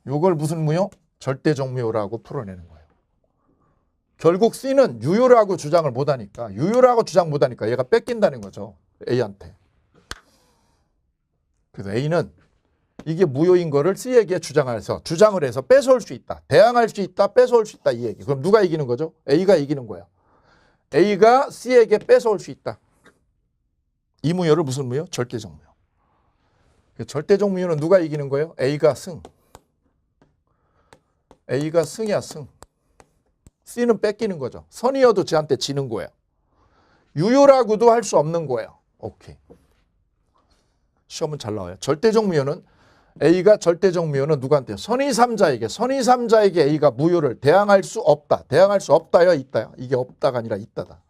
[SPEAKER 1] 요걸 무슨 무효? 절대적 무효라고 풀어내는 거예요. 결국 C는 유효라고 주장을 못하니까 유효라고 주장 못하니까 얘가 뺏긴다는 거죠. A한테. 그래서 A는 이게 무효인 거를 C에게 주장을 해서 뺏어올 수 있다. 대항할 수 있다. 뺏어올 수 있다. 이 얘기. 그럼 누가 이기는 거죠? A가 이기는 거예요. A가 C에게 뺏어올 수 있다. 이 무효를 무슨 무효? 절대적 무효. 절대적 무효는 누가 이기는 거예요? A가 승. A가 승이야, 승. C는 뺏기는 거죠. 선이어도 쟤한테 지는 거예요. 유효라고도 할 수 없는 거예요. 오케이. 시험은 잘 나와요. 절대적 무효는 A가 절대적 무효는 누구한테요? 선의 3자에게 A가 무효를 대항할 수 없다. 대항할 수 없다요, 있다요? 이게 없다가 아니라 있다다.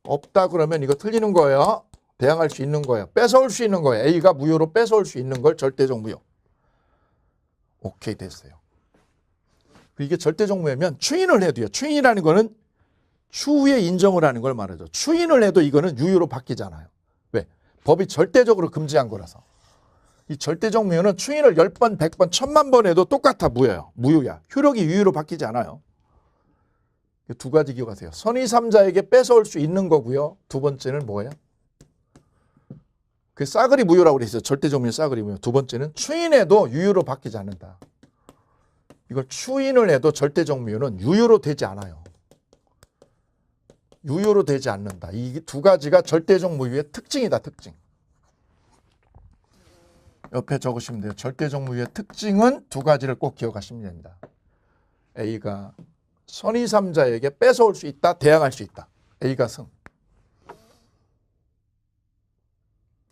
[SPEAKER 1] 없다 그러면 이거 틀리는 거예요. 대항할 수 있는 거예요. 뺏어올 수 있는 거예요. A가 무효로 뺏어올 수 있는 걸 절대적 무효. 오케이, 됐어요. 이게 절대적 무효면 추인을 해도요. 추인이라는 거는 추후에 인정을 하는 걸 말하죠. 추인을 해도 이거는 유효로 바뀌잖아요. 왜? 법이 절대적으로 금지한 거라서. 이 절대적 무효는 추인을 10번, 100번, 1000만 번 해도 똑같아 무효야. 무효야. 효력이 유효로 바뀌지 않아요. 두 가지 기억하세요. 선의 3자에게 뺏어올 수 있는 거고요. 두 번째는 뭐예요? 그 싸그리 무효라고 그랬어요. 절대적 무효 싸그리 무효. 두 번째는 추인해도 유효로 바뀌지 않는다. 이걸 추인을 해도 절대적 무효는 유효로 되지 않아요. 유효로 되지 않는다. 이 두 가지가 절대적 무효의 특징이다. 특징. 옆에 적으시면 돼요. 절대적 무효의 특징은 두 가지를 꼭 기억하시면 됩니다. A가 선의 3자에게 뺏어올 수 있다. 대항할 수 있다. A가 승.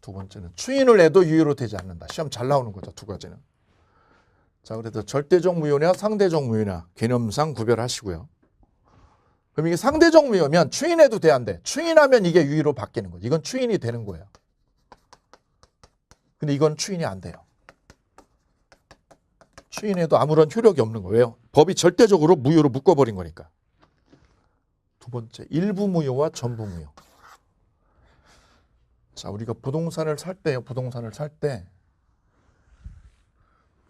[SPEAKER 1] 두 번째는 추인을 해도 유효로 되지 않는다. 시험 잘 나오는 거죠. 두 가지는. 자, 그래서 절대적 무효냐 상대적 무효냐 개념상 구별하시고요. 그럼 이게 상대적 무효면 추인해도 돼, 안 돼? 추인하면 이게 유효로 바뀌는 거죠. 이건 추인이 되는 거예요. 근데 이건 추인이 안 돼요. 추인해도 아무런 효력이 없는 거예요. 왜요? 법이 절대적으로 무효로 묶어버린 거니까. 두 번째, 일부 무효와 전부 무효. 자, 우리가 부동산을 살 때요. 부동산을 살 때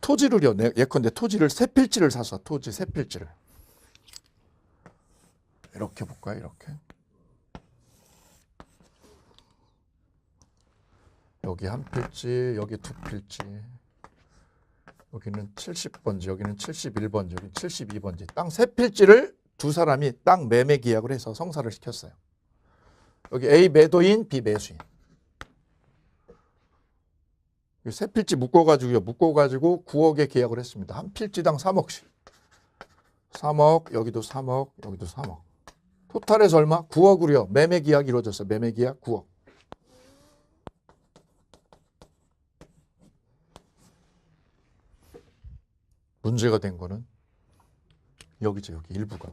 [SPEAKER 1] 토지를요. 예컨대 토지를 세 필지를 사서 토지 세 필지를 이렇게 볼까요? 이렇게. 여기 한 필지, 여기 두 필지. 여기는 70번지, 여기는 71번지, 여기는 72번지. 땅 세 필지를 두 사람이 땅 매매 계약을 해서 성사를 시켰어요. 여기 A 매도인, B 매수인. 세 필지 묶어가지고 9억에 계약을 했습니다. 한 필지당 3억씩. 3억, 여기도 3억, 여기도 3억. 토탈에서 얼마? 9억으로요. 매매 계약이 이루어졌어요. 매매 계약 9억. 문제가 된 거는 여기죠. 여기 일부가.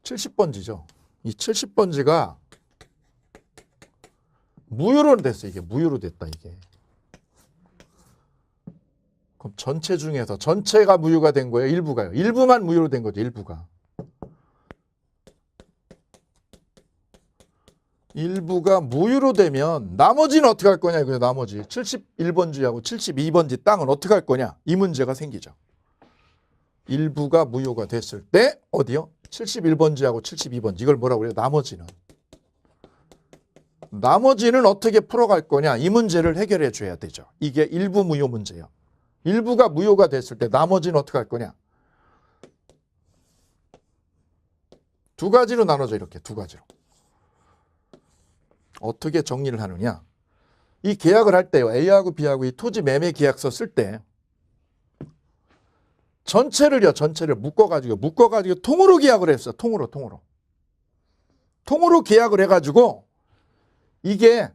[SPEAKER 1] 70번지죠. 이 70번지가 무효로 됐어요. 이게 무효로 됐다. 이게. 그럼 전체 중에서 전체가 무효가 된 거예요? 일부가요? 일부만 무효로 된 거죠. 일부가. 일부가 무효로 되면 나머지는 어떻게 할 거냐 이거예요. 나머지 71번지하고 72번지 땅은 어떻게 할 거냐 이 문제가 생기죠. 일부가 무효가 됐을 때 어디요? 71번지하고 72번지 이걸 뭐라고 그래요? 나머지는 어떻게 풀어갈 거냐 이 문제를 해결해 줘야 되죠. 이게 일부 무효 문제예요. 일부가 무효가 됐을 때 나머지는 어떻게 할 거냐. 두 가지로 나눠져 이렇게 두 가지로. 어떻게 정리를 하느냐. 이 계약을 할 때요. A하고 B하고 이 토지 매매 계약서 쓸 때 전체를 묶어가지고 통으로 계약을 했어. 통으로. 통으로 계약을 해가지고 이게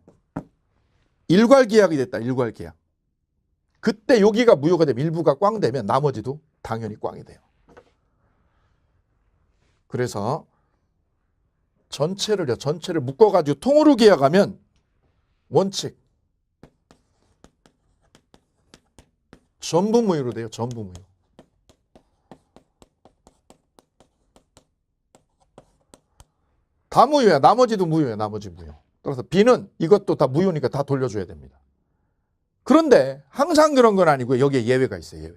[SPEAKER 1] 일괄 계약이 됐다. 일괄 계약. 그때 여기가 무효가 되면 일부가 꽝 되면 나머지도 당연히 꽝이 돼요. 그래서 전체를 묶어가지고 통으로 계약하면 원칙 전부 무효로 돼요. 전부 무효. 다 무효야. 나머지도 무효야. 나머지 무효. 따라서 B는 이것도 다 무효니까 다 돌려줘야 됩니다. 그런데 항상 그런 건 아니고요. 여기에 예외가 있어요.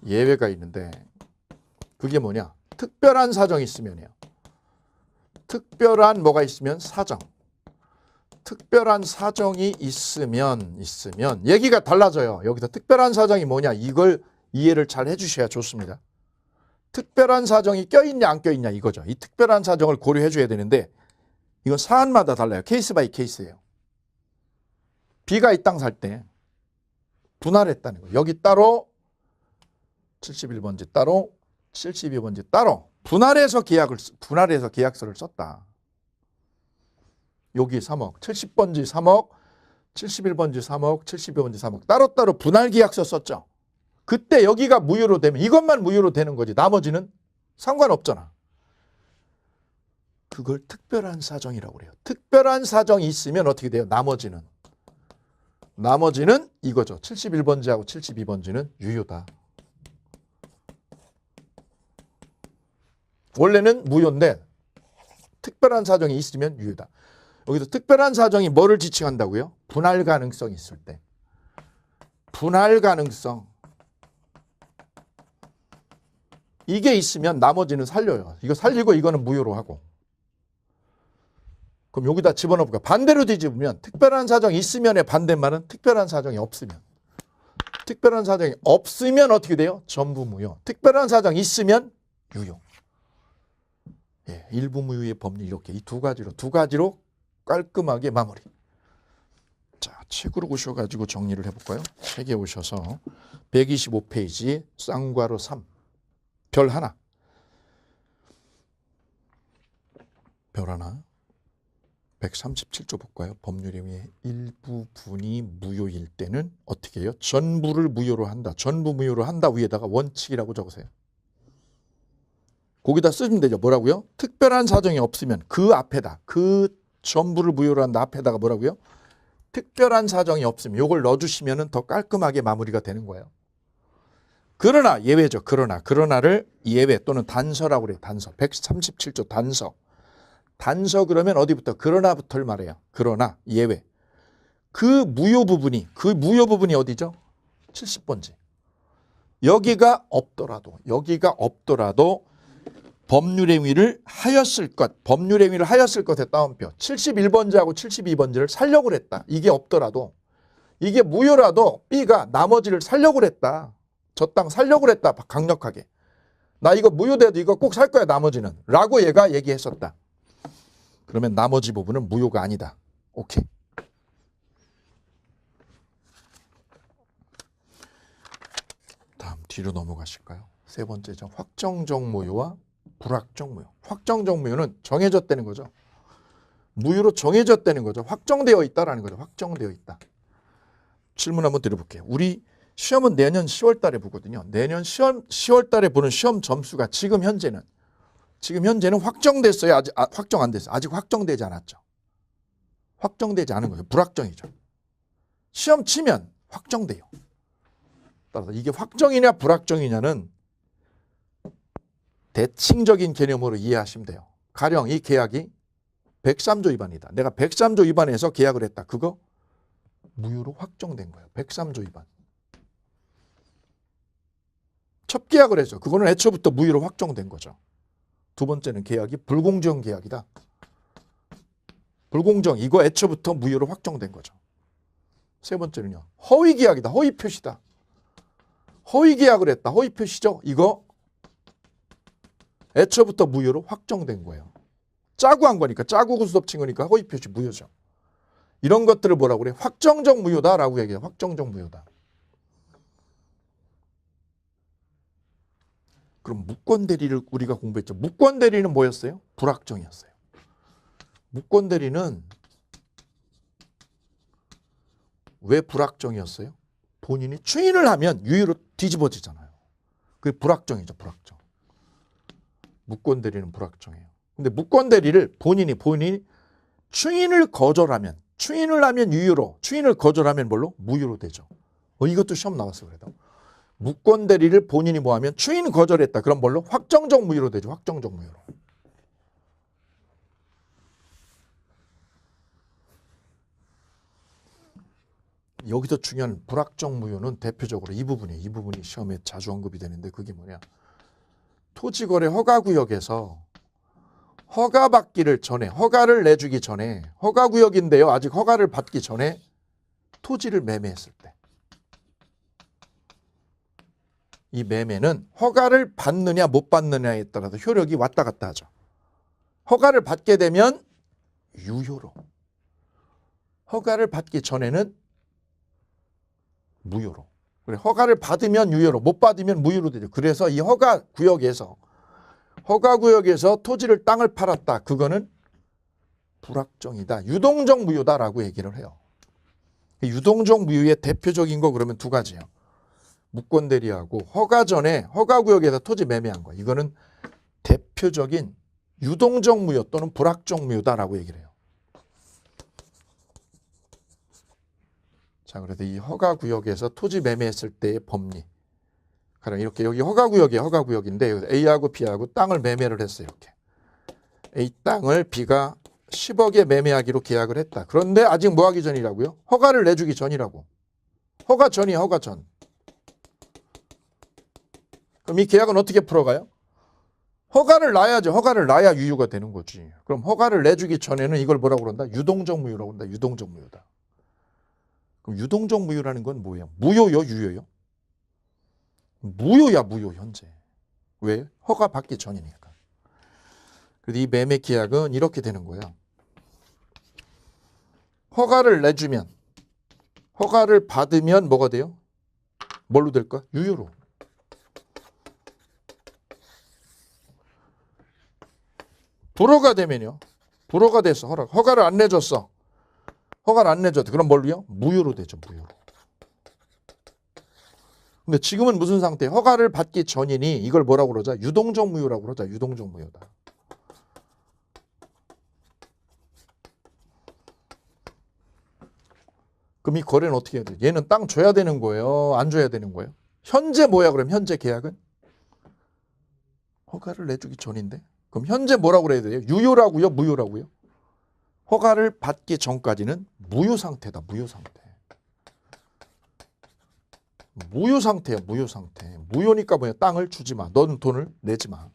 [SPEAKER 1] 예외가 있는데 그게 뭐냐. 특별한 사정이 있으면이에요. 특별한 뭐가 있으면 사정. 특별한 사정이 있으면 얘기가 달라져요. 여기서 특별한 사정이 뭐냐. 이걸 이해를 잘 해주셔야 좋습니다. 특별한 사정이 껴있냐 안 껴있냐 이거죠. 이 특별한 사정을 고려해 줘야 되는데 이건 사안마다 달라요. 케이스 바이 케이스예요. B가 이 땅 살 때 분할했다는 거예요. 여기 따로 71번지 따로 72번지 따로 분할해서 계약서를 썼다. 여기 3억, 70번지 3억, 71번지 3억, 72번지 3억 따로따로 분할 계약서 썼죠. 그때 여기가 무효로 되면 이것만 무효로 되는 거지. 나머지는 상관없잖아. 그걸 특별한 사정이라고 그래요. 특별한 사정이 있으면 어떻게 돼요? 나머지는 이거죠. 71번지하고 72번지는 유효다. 원래는 무효인데 특별한 사정이 있으면 유효다. 여기서 특별한 사정이 뭐를 지칭한다고요? 분할 가능성이 있을 때. 분할 가능성. 이게 있으면 나머지는 살려요. 이거 살리고 이거는 무효로 하고. 그럼 여기다 집어넣을까? 반대로 뒤집으면 특별한 사정이 있으면의 반대말은 특별한 사정이 없으면. 특별한 사정이 없으면 어떻게 돼요? 전부 무효. 특별한 사정이 있으면 유효. 예, 일부 무효의 법리 이렇게 이 두 가지로 깔끔하게 마무리. 자, 책으로 오셔가지고 정리를 해볼까요? 책에 오셔서 125페이지 쌍괄호 3. 별 하나. 별 하나. 137조 볼까요? 법률에 의해 일부분이 무효일 때는 어떻게 해요? 전부를 무효로 한다. 전부 무효로 한다 위에다가 원칙이라고 적으세요. 거기다 쓰면 되죠. 뭐라고요? 특별한 사정이 없으면 그 앞에다. 그 전부를 무효로 한다 앞에다가 뭐라고요? 특별한 사정이 없으면 이걸 넣어주시면 더 깔끔하게 마무리가 되는 거예요. 그러나 예외죠. 그러나를 예외 또는 단서라고 그래요. 단서. 137조 단서. 단서 그러면 어디부터? 그러나부터를 말해요. 그러나 예외. 그 무효 부분이 어디죠? 70번지. 여기가 없더라도 법률행위를 하였을 것. 법률행위를 하였을 것의 따옴표. 71번지하고 72번지를 살려고 그랬다. 이게 없더라도 이게 무효라도 B가 나머지를 살려고 그랬다. 저 땅 살려고 그랬다. 강력하게. 나 이거 무효돼도 이거 꼭 살 거야 나머지는. 라고 얘가 얘기했었다. 그러면 나머지 부분은 무효가 아니다. 오케이. 다음 뒤로 넘어가실까요? 세 번째죠. 확정적 무효와 불확정 무효. 확정적 무효는 정해졌다는 거죠. 무효로 정해졌다는 거죠. 확정되어 있다라는 거죠. 확정되어 있다. 질문 한번 드려볼게요. 우리 시험은 내년 10월 달에 보거든요. 내년 10월 달에 보는 시험 점수가 지금 현재는 확정됐어요? 아직 확정 안 됐어요? 아직 확정되지 않았죠. 확정되지 않은 거예요. 불확정이죠. 시험 치면 확정돼요. 따라서 이게 확정이냐 불확정이냐는 대칭적인 개념으로 이해하시면 돼요. 가령 이 계약이 103조 위반이다. 내가 103조 위반해서 계약을 했다. 그거 무효로 확정된 거예요. 103조 위반. 첫 계약을 했죠. 그거는 애초부터 무효로 확정된 거죠. 두 번째는 계약이 불공정 계약이다. 불공정, 이거 애초부터 무효로 확정된 거죠. 세 번째는요. 허위 계약이다. 허위 표시다. 허위 계약을 했다. 허위 표시죠. 이거 애초부터 무효로 확정된 거예요. 짜고 한 거니까, 짜고 구수 덮친 거니까 허위 표시 무효죠. 이런 것들을 뭐라고 그래? 확정적 무효다라고 얘기해요. 확정적 무효다. 그럼 무권 대리를 우리가 공부했죠. 무권 대리는 뭐였어요? 불확정이었어요. 무권 대리는 왜 불확정이었어요? 본인이 추인을 하면 유효로 뒤집어지잖아요. 그게 불확정이죠. 불확정. 무권 대리는 불확정이에요. 근데 무권 대리를 본인이 추인을 거절하면, 추인을 하면 유효로, 추인을 거절하면 뭘로? 무효로 되죠. 이것도 시험 나왔어요. 그래도. 무권 대리를 본인이 뭐 하면 추인 거절했다. 그럼 뭘로? 확정적 무효로 되죠. 확정적 무효로. 여기서 중요한 불확정 무효는 대표적으로 이 부분이에요. 이 부분이 시험에 자주 언급이 되는데 그게 뭐냐. 토지거래 허가구역에서 허가받기를 전에, 허가를 내주기 전에, 허가구역인데요. 아직 허가를 받기 전에 토지를 매매했을 때. 이 매매는 허가를 받느냐 못 받느냐에 따라서 효력이 왔다 갔다 하죠. 허가를 받게 되면 유효로. 허가를 받기 전에는 무효로. 그래, 허가를 받으면 유효로, 못 받으면 무효로 되죠. 그래서 이 허가구역에서 토지를 땅을 팔았다. 그거는 불확정이다. 유동적 무효다라고 얘기를 해요. 유동적 무효의 대표적인 거 그러면 두 가지예요. 무권 대리하고 허가 전에 허가구역에서 토지 매매한 거. 이거는 대표적인 유동적 무효 또는 불확정 무효다라고 얘기를 해요. 자, 그래서 이 허가구역에서 토지 매매했을 때의 법리. 그럼 이렇게 여기 허가구역인데 여기서 A하고 B하고 땅을 매매를 했어요. 이렇게. A 땅을 B가 10억에 매매하기로 계약을 했다. 그런데 아직 뭐 하기 전이라고요? 허가를 내주기 전이라고. 허가 전이야, 허가 전. 그럼 이 계약은 어떻게 풀어가요? 허가를 놔야죠. 허가를 놔야 유효가 되는 거지. 그럼 허가를 내주기 전에는 이걸 뭐라고 그런다? 유동적 무효라고 한다. 유동적 무효다. 그럼 유동적 무효라는 건 뭐예요? 무효요, 유효요? 무효야, 무효 현재. 왜? 허가 받기 전이니까. 그래서 이 매매 계약은 이렇게 되는 거예요. 허가를 내주면, 허가를 받으면 뭐가 돼요? 뭘로 될까? 유효로. 불허가 되면요. 불허가 돼서 허가를 안 내줬어. 허가를 안 내줬대. 그럼 뭘로요? 무효로 되죠. 무효로. 근데 지금은 무슨 상태? 허가를 받기 전이니 이걸 뭐라고 그러자? 유동적 무효라고 그러자. 유동적 무효다. 그럼 이 거래는 어떻게 해야 돼? 얘는 땅 줘야 되는 거예요? 안 줘야 되는 거예요? 현재 뭐야? 그럼 현재 계약은? 허가를 내주기 전인데? 그럼 현재 뭐라고 그래야 돼요? 유효라고요? 무효라고요? 허가를 받기 전까지는 무효 상태다. 무효 상태. 무효 상태야. 무효 상태. 무효니까 뭐야? 땅을 주지 마. 넌 돈을 내지 마.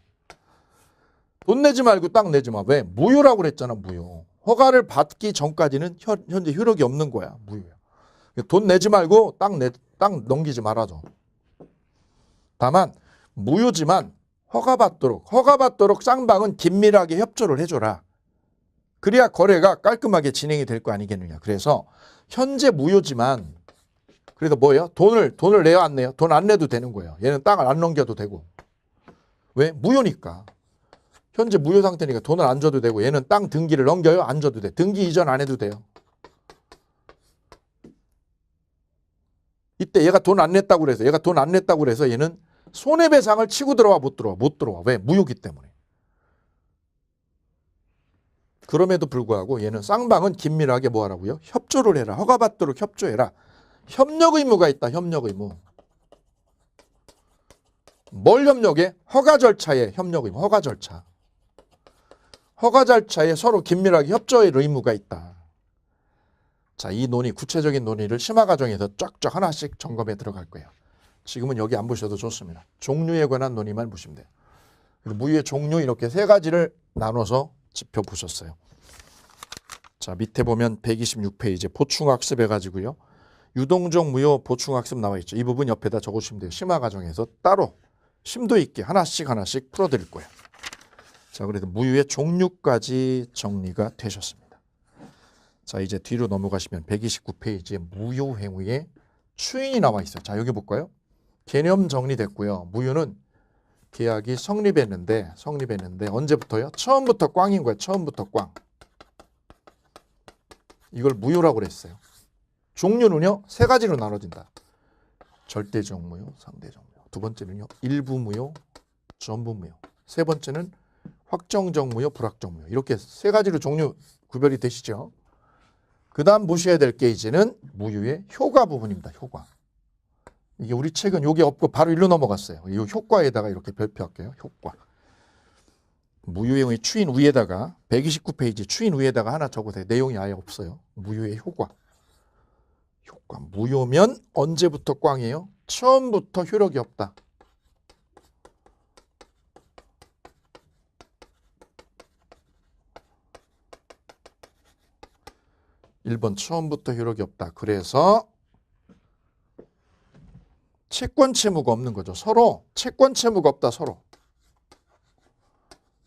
[SPEAKER 1] 돈 내지 말고 땅 내지 마. 왜? 무효라고 그랬잖아. 무효. 허가를 받기 전까지는 현재 효력이 없는 거야. 무효야. 돈 내지 말고 땅 넘기지 말아줘. 다만 무효지만 허가받도록 쌍방은 긴밀하게 협조를 해줘라. 그래야 거래가 깔끔하게 진행이 될 거 아니겠느냐. 그래서 현재 무효지만 그래도 뭐예요? 돈을 내요, 안 내요? 돈 안 내도 되는 거예요. 얘는 땅을 안 넘겨도 되고. 왜? 무효니까. 현재 무효 상태니까 돈을 안 줘도 되고 얘는 땅 등기를 넘겨요? 안 줘도 돼. 등기 이전 안 해도 돼요. 이때 얘가 돈 안 냈다고 그래서 얘는 손해배상을 치고 들어와 못 들어와. 왜? 무효기 때문에. 그럼에도 불구하고 얘는 쌍방은 긴밀하게 뭐 하라고요? 협조를 해라. 허가받도록 협조해라. 협력 의무가 있다. 협력 의무. 뭘 협력해? 허가 절차에 협력 의무. 허가 절차. 허가 절차에 서로 긴밀하게 협조할 의무가 있다. 자, 이 논의, 구체적인 논의를 심화 과정에서 쫙쫙 하나씩 점검해 들어갈 거예요. 지금은 여기 안 보셔도 좋습니다. 종류에 관한 논의만 보시면 돼요. 무효의 종류 이렇게 세 가지를 나눠서 짚어보셨어요. 자, 밑에 보면 126페이지 보충학습 해가지고요. 유동적 무효 보충학습 나와 있죠. 이 부분 옆에다 적으시면 돼요. 심화 과정에서 따로 심도 있게 하나씩 풀어드릴 거예요. 자, 그래도 무효의 종류까지 정리가 되셨습니다. 자, 이제 뒤로 넘어가시면 129페이지에 무효 행위의 추인이 나와 있어요. 자, 여기 볼까요? 개념 정리됐고요. 무효는 계약이 성립했는데 언제부터요? 처음부터 꽝인 거예요. 처음부터 꽝. 이걸 무효라고 그랬어요. 종류는요, 세 가지로 나눠진다. 절대적 무효, 상대적 무효. 두 번째는요, 일부 무효, 전부 무효. 세 번째는 확정적 무효, 불확정 무효. 이렇게 세 가지로 종류 구별이 되시죠. 그 다음 보셔야 될 게 이제는 무효의 효과 부분입니다. 효과. 이게 우리 책은 요게 없고 바로 일로 넘어갔어요. 이 효과에다가 이렇게 별표할게요. 효과. 무효의 추인 위에다가 129페이지 추인 위에다가 하나 적으세요. 내용이 아예 없어요. 무효의 효과. 효과. 무효면 언제부터 꽝이에요? 처음부터 효력이 없다. (1번) 처음부터 효력이 없다. 그래서 채권 채무가 없는 거죠. 서로 채권 채무가 없다.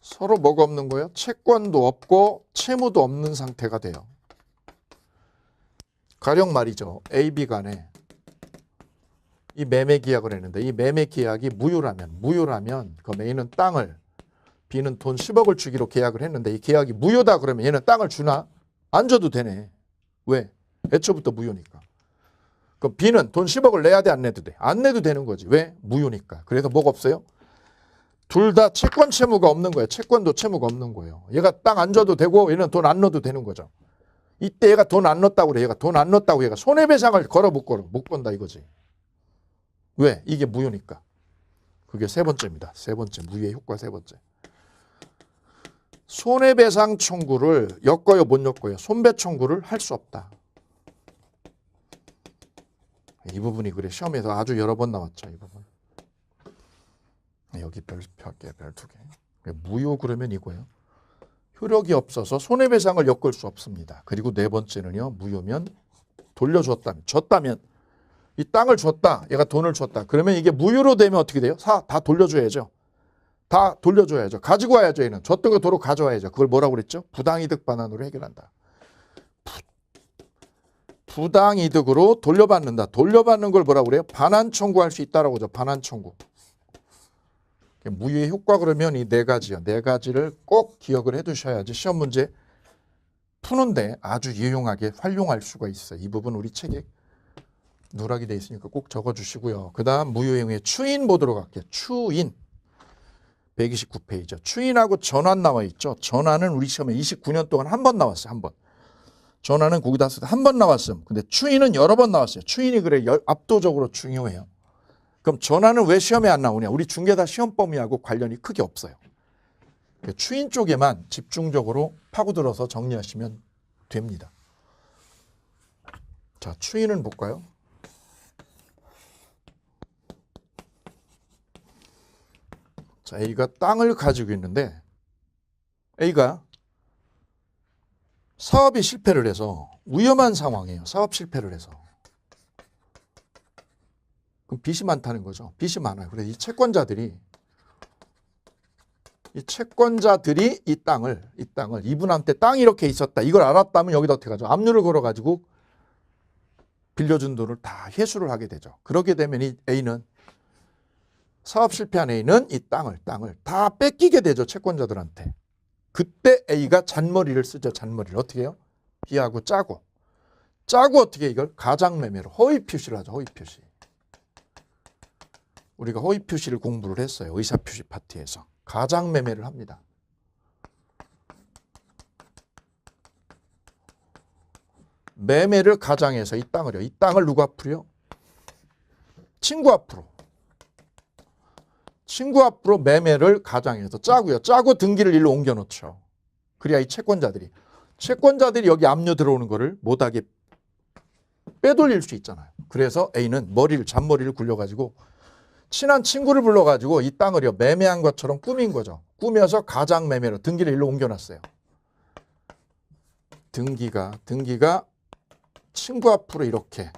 [SPEAKER 1] 서로 뭐가 없는 거예요? 채권도 없고 채무도 없는 상태가 돼요. 가령 말이죠. A, B 간에 이 매매 계약을 했는데 이 매매 계약이 무효라면 그럼 A는 땅을, B는 돈 10억을 주기로 계약을 했는데 이 계약이 무효다 그러면 얘는 땅을 주나? 안 줘도 되네. 왜? 애초부터 무효니까. 그럼 B는 돈 10억을 내야 돼, 안 내도 돼? 안 내도 되는 거지. 왜? 무효니까. 그래서 뭐가 없어요? 둘 다 채권 채무가 없는 거예요. 채권도 채무가 없는 거예요. 얘가 땅 안 줘도 되고 얘는 돈 안 넣어도 되는 거죠. 이때 얘가 돈 안 넣었다고 그래. 얘가 돈 안 넣었다고 얘가 손해배상을 걸어 못 건다 이거지. 왜? 이게 무효니까. 그게 세 번째입니다. 세 번째. 무효의 효과 세 번째. 손해배상 청구를 엮어요, 못 엮어요? 손배 청구를 할 수 없다. 이 부분이 그래 시험에서 아주 여러 번 나왔죠. 이 부분. 여기 별표할게요. 별 두 개. 무효 그러면 이거예요. 효력이 없어서 손해배상을 엮을 수 없습니다. 그리고 네 번째는요. 무효면 줬다면 이 땅을 줬다. 얘가 돈을 줬다. 그러면 이게 무효로 되면 어떻게 돼요? 다 돌려줘야죠. 다 돌려줘야죠. 가지고 와야죠. 얘는 줬던 거 도로 가져와야죠. 그걸 뭐라고 그랬죠? 부당이득 반환으로 해결한다. 부당이득으로 돌려받는다. 돌려받는 걸 뭐라고 그래요? 반환 청구할 수 있다라고 하죠. 반환 청구. 무효의 효과 그러면 이 네 가지요. 네 가지를 꼭 기억을 해두셔야지 시험 문제 푸는데 아주 유용하게 활용할 수가 있어요. 이 부분 우리 책에 누락이 돼 있으니까 꼭 적어주시고요. 그 다음 무효행위의 추인 보도록 할게요. 추인. 129페이지. 추인하고 전환 나와 있죠. 전환은 우리 시험에 29년 동안 한 번 나왔어요. 한 번. 전환은 거기다 써서 한 번 나왔음. 근데 추인은 여러 번 나왔어요. 추인이 그래 압도적으로 중요해요. 그럼 전환은 왜 시험에 안 나오냐? 우리 중개사 시험 범위하고 관련이 크게 없어요. 추인 쪽에만 집중적으로 파고들어서 정리하시면 됩니다. 자, 추인은 볼까요? 자, A가 땅을 가지고 있는데 A가 사업이 실패를 해서 위험한 상황이에요. 사업 실패를 해서. 그럼 빚이 많다는 거죠. 빚이 많아요. 그래서 이 채권자들이 이 땅을 이분한테 땅이 이렇게 있었다. 이걸 알았다면 여기다 어떻게 하죠? 압류를 걸어가지고 빌려준 돈을 다 회수를 하게 되죠. 그렇게 되면 이 A는 사업 실패한 A는 이 땅을 다 뺏기게 되죠. 채권자들한테. 그때 A가 잔머리를 쓰죠. 잔머리를. 어떻게 해요? B하고 짜고 어떻게 이걸 가장매매로 허위 표시를 하죠. 허위 표시. 우리가 허위 표시를 공부를 했어요. 의사표시 파트에서. 가장매매를 합니다. 매매를 가장해서 이 땅을 누구 앞으로요? 친구 앞으로. 친구 앞으로 매매를 가장해서 짜고요. 짜고 등기를 일로 옮겨놓죠. 그래야 이 채권자들이 여기 압류 들어오는 거를 못하게 빼돌릴 수 있잖아요. 그래서 A는 잔머리를 굴려가지고 친한 친구를 불러가지고 이 땅을요 매매한 것처럼 꾸민 거죠. 꾸며서 가장 매매로 등기를 일로 옮겨놨어요. 등기가 친구 앞으로 이렇게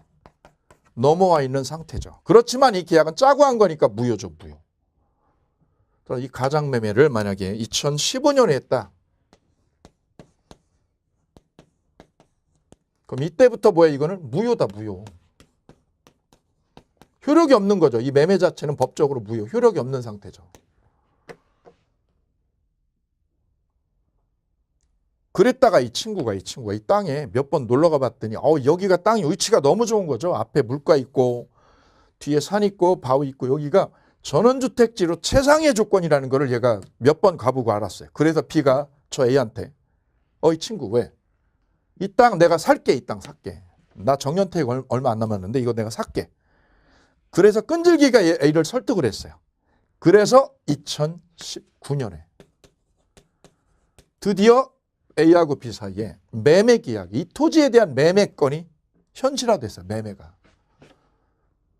[SPEAKER 1] 넘어와 있는 상태죠. 그렇지만 이 계약은 짜고 한 거니까 무효죠. 무효. 이 가장매매를 만약에 2015년에 했다. 그럼 이때부터 뭐야? 이거는 무효다, 무효. 효력이 없는 거죠. 이 매매 자체는 법적으로 무효, 효력이 없는 상태죠. 그랬다가 이 친구가 이 땅에 몇 번 놀러 가봤더니 여기가 땅이 위치가 너무 좋은 거죠. 앞에 물가 있고 뒤에 산 있고 바위 있고 여기가 전원주택지로 최상의 조건이라는 거를 얘가 몇 번 가보고 알았어요. 그래서 B가 저 A한테 이 친구 왜? 이 땅 내가 살게. 이 땅 살게. 나 정년퇴직 얼마 안 남았는데 이거 내가 살게. 그래서 끈질기가 A를 설득을 했어요. 그래서 2019년에 드디어 A하고 B 사이에 매매 계약, 이 토지에 대한 매매건이 현실화됐어요. 매매가.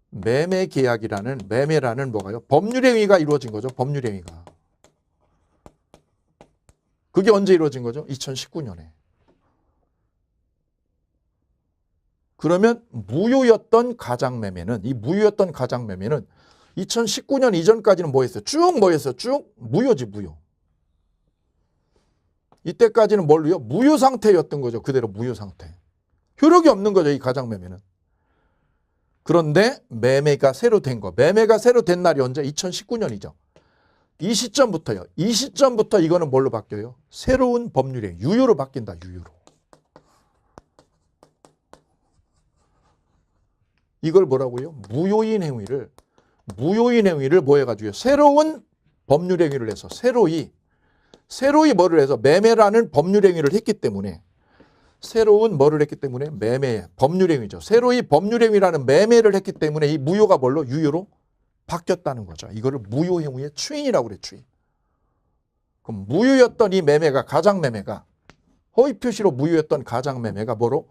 [SPEAKER 1] 매매 계약이라는 매매라는 뭐가요? 법률행위가 이루어진 거죠. 법률행위가. 그게 언제 이루어진 거죠? 2019년에. 그러면 무효였던 가장매매는 이 무효였던 가장매매는 2019년 이전까지는 뭐였어요? 쭉 뭐였어요? 쭉 무효지 무효. 이때까지는 뭘로요? 무효 상태였던 거죠. 그대로 무효 상태. 효력이 없는 거죠. 이 가장매매는. 그런데 매매가 새로 된 거. 매매가 새로 된 날이 언제? 2019년이죠. 이 시점부터요. 이 시점부터 이거는 뭘로 바뀌어요? 새로운 법률에 유효로 바뀐다. 유효로. 이걸 뭐라고요? 무효인 행위를 뭐 해가지고요? 새로운 법률 행위를 해서 새로이 뭐를 해서 매매라는 법률 행위를 했기 때문에 새로운 뭐를 했기 때문에 매매 법률 행위죠. 새로이 법률 행위라는 매매를 했기 때문에 이 무효가 뭘로? 유효로 바뀌었다는 거죠. 이거를 무효 행위의 추인이라고 그래. 추인. 그럼 무효였던 이 매매가 가장매매가 허위 표시로 무효였던 가장매매가 뭐로?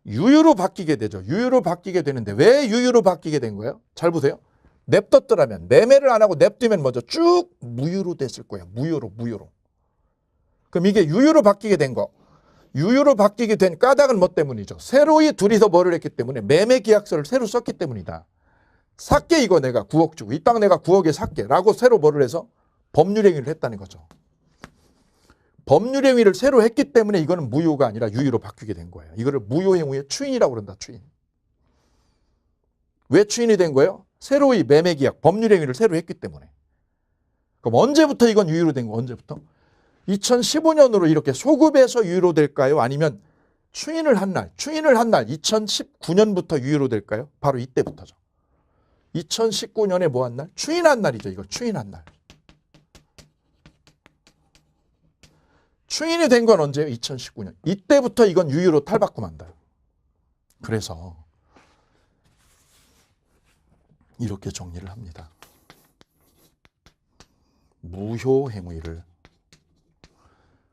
[SPEAKER 1] 유효로 바뀌게 되죠. 유효로 바뀌게 되는데 왜 유효로 바뀌게 된 거예요? 잘 보세요. 냅뒀더라면 매매를 안 하고 냅두면 먼저 쭉 무효로 됐을 거예요. 무효로. 그럼 이게 유효로 바뀌게 된 거. 유효로 바뀌게 된 까닭은 뭐 때문이죠? 새로이 둘이서 뭐를 했기 때문에 매매 계약서를 새로 썼기 때문이다. 샀게 이거 내가 9억 주고 이 땅 내가 9억에 샀게 라고 새로 뭐를 해서 법률행위를 했다는 거죠. 법률행위를 새로 했기 때문에 이거는 무효가 아니라 유효로 바뀌게 된 거예요. 이거를 무효행위의 추인이라고 그런다. 추인. 왜 추인이 된 거예요? 새로이 매매계약 법률행위를 새로 했기 때문에. 그럼 언제부터 이건 유효로 된 거예요? 언제부터? 2015년으로 이렇게 소급해서 유효로 될까요? 아니면 추인을 한 날 2019년부터 유효로 될까요? 바로 이때부터죠. 2019년에 뭐 한 날? 추인한 날이죠. 이거 추인한 날. 추인이 된 건 언제예요? 2019년. 이때부터 이건 유효로 탈바꿈한다. 그래서 이렇게 정리를 합니다. 무효 행위를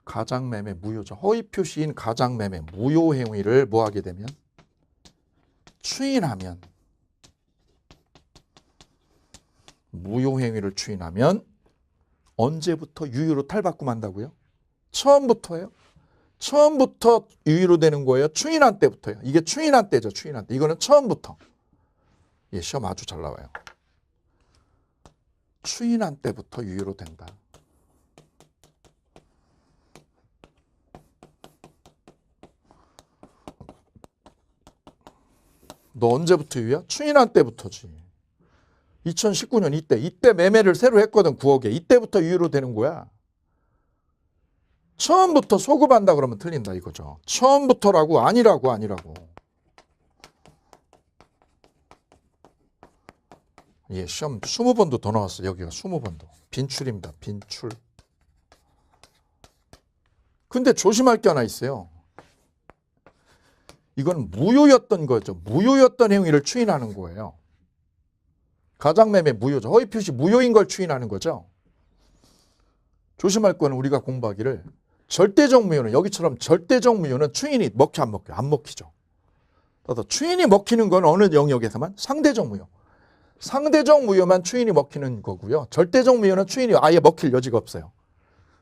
[SPEAKER 1] 가장매매 무효죠. 허위 표시인 가장매매 무효 행위를 뭐 하게 되면 추인하면 무효 행위를 추인하면 언제부터 유효로 탈바꿈한다고요? 처음부터예요. 처음부터 유효로 되는 거예요. 추인한 때부터요. 이게 추인한 때죠. 추인한 때. 이거는 처음부터. 예, 시험 아주 잘 나와요. 추인한 때부터 유효로 된다. 너 언제부터 유효야? 추인한 때부터지. 2019년 이때 매매를 새로 했거든. 9억에. 이때부터 유효로 되는 거야. 처음부터 소급한다 그러면 틀린다 이거죠. 처음부터라고 아니라고. 예, 시험 20번도 더 나왔어. 여기가 20번도. 빈출입니다. 빈출. 근데 조심할 게 하나 있어요. 이건 무효였던 거죠. 무효였던 행위를 추인하는 거예요. 가장매매 무효죠. 허위 표시 무효인 걸 추인하는 거죠. 조심할 거는 우리가 공부하기를 절대적 무효는 여기처럼 절대적 무효는 추인이 먹혀 안 먹혀? 안 먹히죠. 또 추인이 먹히는 건 어느 영역에서만? 상대적 무효. 상대적 무효만 추인이 먹히는 거고요. 절대적 무효는 추인이 아예 먹힐 여지가 없어요.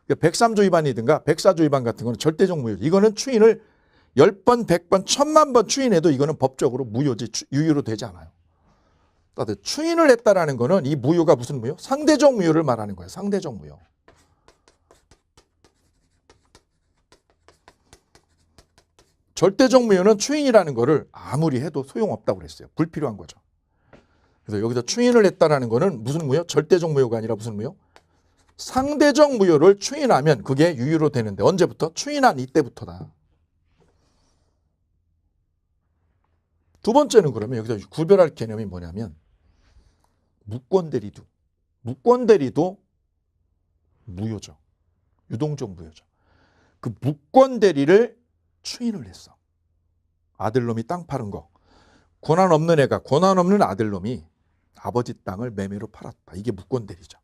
[SPEAKER 1] 103조 위반이든가 104조 위반 같은 거는 절대적 무효. 이거는 추인을 10번, 100번, 1000만 번 추인해도 이거는 법적으로 무효지 유효로 되지 않아요. 따뜻 추인을 했다라는 거는 이 무효가 무슨 무효? 상대적 무효를 말하는 거예요. 상대적 무효. 절대적 무효는 추인이라는 거를 아무리 해도 소용없다고 그랬어요. 불필요한 거죠. 그래서 여기서 추인을 했다라는 거는 무슨 무효? 절대적 무효가 아니라 무슨 무효? 상대적 무효를 추인하면 그게 유효로 되는데 언제부터? 추인한 이때부터다. 두 번째는 그러면 여기서 구별할 개념이 뭐냐면 무권대리도. 무권대리도 무효죠. 유동적 무효죠. 그 무권대리를 추인을 했어. 아들놈이 땅 파는 거. 권한 없는 애가 권한 없는 아들놈이 아버지 땅을 매매로 팔았다. 이게 무권대리죠.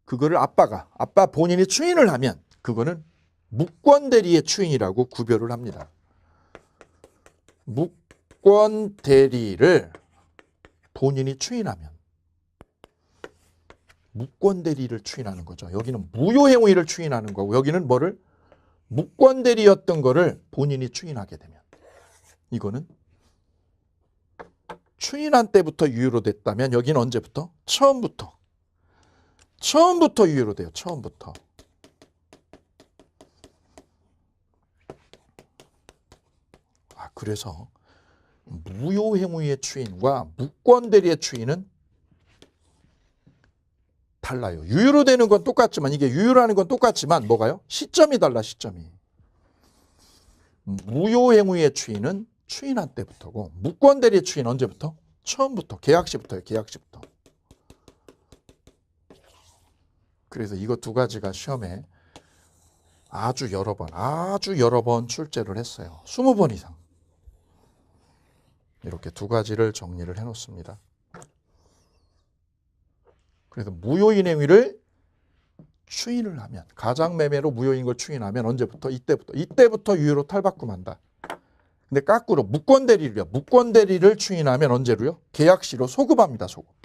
[SPEAKER 1] 그거를 아빠 본인이 추인을 하면 그거는 무권대리의 추인이라고 구별을 합니다. 무권대리를 본인이 추인하면 무권대리를 추인하는 거죠. 여기는 무효행위를 추인하는 거고 여기는 뭐를? 무권대리였던 거를 본인이 추인하게 되면 이거는 추인한 때부터 유효로 됐다면 여기는 언제부터? 처음부터 유효로 돼요. 처음부터. 그래서 무효행위의 추인과 무권대리의 추인은 달라요. 유효로 되는 건 똑같지만 이게 유효라는 건 똑같지만 뭐가요? 시점이 달라. 시점이. 무효행위의 추인은 추인한 때부터고 무권대리의 추인 언제부터? 처음부터. 계약시부터예요. 계약시부터. 그래서 이거 두 가지가 시험에 아주 여러 번 출제를 했어요. 20번 이상. 이렇게 두 가지를 정리를 해놓습니다. 그래서 무효인 행위를 추인을 하면 가장매매로 무효인 걸 추인하면 언제부터? 이때부터 유효로 탈바꿈한다. 근데 거꾸로 무권대리를요. 무권대리를 추인하면 언제로요? 계약시로 소급합니다. 소급.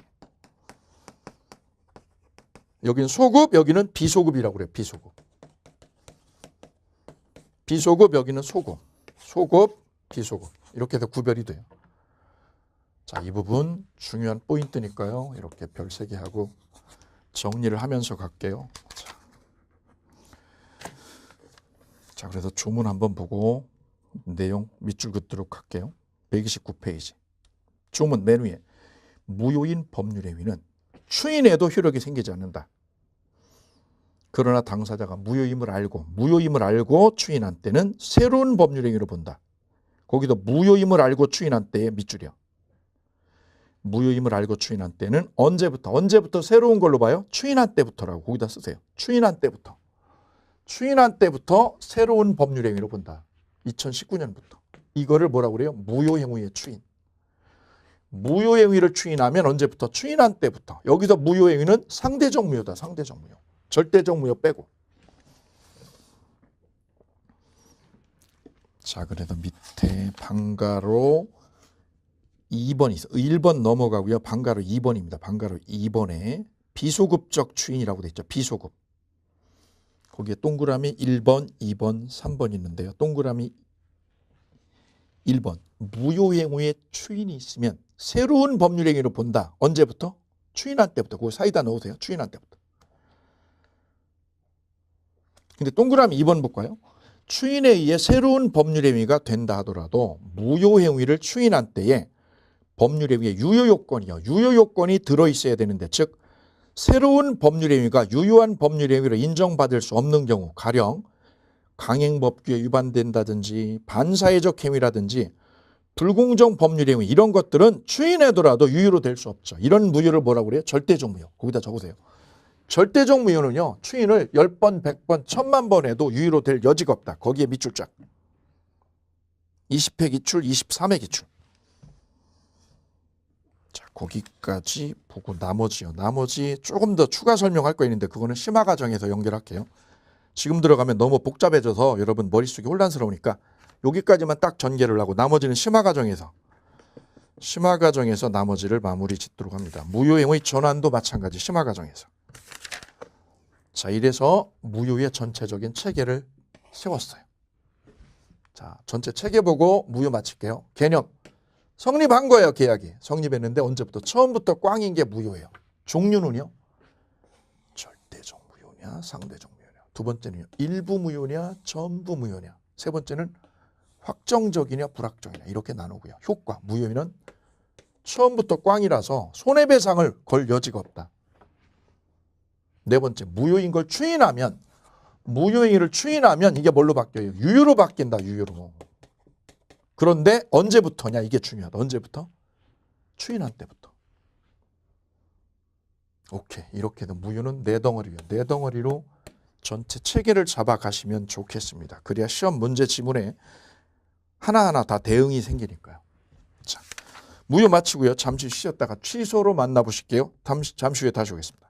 [SPEAKER 1] 여기는 소급, 여기는 비소급이라고 그래요. 비소급. 비소급, 여기는 소급. 소급, 비소급. 이렇게 해서 구별이 돼요. 자, 이 부분 중요한 포인트니까요. 이렇게 별 3개 하고 정리를 하면서 갈게요. 자, 그래서 조문 한번 보고 내용 밑줄 긋도록 할게요. 129페이지. 조문 맨 위에 무효인 법률행위는 추인해도 효력이 생기지 않는다. 그러나 당사자가 무효임을 알고 추인한 때는 새로운 법률행위로 본다. 거기도 무효임을 알고 추인한 때의 밑줄이야. 무효임을 알고 추인한 때는 언제부터 새로운 걸로 봐요? 추인한 때부터라고 거기다 쓰세요. 추인한 때부터 새로운 법률행위로 본다. 2019년부터. 이거를 뭐라고 그래요? 무효행위의 추인. 무효행위를 추인하면 언제부터? 추인한 때부터. 여기서 무효행위는 상대적 무효다. 상대적 무효. 절대적 무효 빼고. 자, 그래도 밑에 방가로 2번 있어. 1번 넘어가고요. 방가로 2번입니다. 방가로 2번에 비소급적 추인이라고 돼 있죠. 비소급. 거기에 동그라미 1번, 2번, 3번 있는데요. 동그라미 1번. 무효행위의 추인이 있으면 새로운 법률행위로 본다. 언제부터? 추인한 때부터. 그거 사이다 넣으세요. 추인한 때부터. 근데 동그라미 2번 볼까요? 추인에 의해 새로운 법률행위가 된다 하더라도 무효행위를 추인한 때에 법률행위의 유효요건이요. 유효요건이 들어있어야 되는데 즉 새로운 법률행위가 유효한 법률행위로 인정받을 수 없는 경우 가령 강행법규에 위반된다든지 반사회적 행위라든지 불공정 법률행위 이런 것들은 추인하더라도 유효로 될 수 없죠. 이런 무효를 뭐라고 그래요? 절대적 무효. 거기다 적으세요. 절대적 무효는요. 추인을 10번, 100번, 1000만 번 해도 유효로 될 여지가 없다. 거기에 밑줄 쫙. 20회 기출, 23회 기출. 자, 거기까지 보고 나머지 조금 더 추가 설명할 거 있는데 그거는 심화 과정에서 연결할게요. 지금 들어가면 너무 복잡해져서 여러분 머릿속이 혼란스러우니까 여기까지만 딱 전개를 하고 나머지는 심화 과정에서 나머지를 마무리 짓도록 합니다. 무효행위 전환도 마찬가지 심화 과정에서. 자, 이래서 무효의 전체적인 체계를 세웠어요. 자, 전체 체계 보고 무효 마칠게요. 개념. 성립한 거예요, 계약이. 성립했는데 언제부터? 처음부터 꽝인 게 무효예요. 종류는요? 절대적 무효냐, 상대적 무효냐. 두 번째는요, 일부 무효냐, 전부 무효냐. 세 번째는 확정적이냐, 불확정이냐. 이렇게 나누고요. 효과, 무효는 처음부터 꽝이라서 손해배상을 걸 여지가 없다. 네 번째, 무효인 걸 추인하면, 무효행위를 추인하면 이게 뭘로 바뀌어요? 유효로 바뀐다, 유효로. 그런데 언제부터냐, 이게 중요하다. 언제부터? 추인한 때부터. 오케이, 이렇게 해서 무효는 네 덩어리예요. 네 덩어리로 전체 체계를 잡아가시면 좋겠습니다. 그래야 시험 문제 지문에 하나하나 다 대응이 생기니까요. 자, 무효 마치고요. 잠시 쉬었다가 취소로 만나보실게요. 잠시 후에 다시 오겠습니다.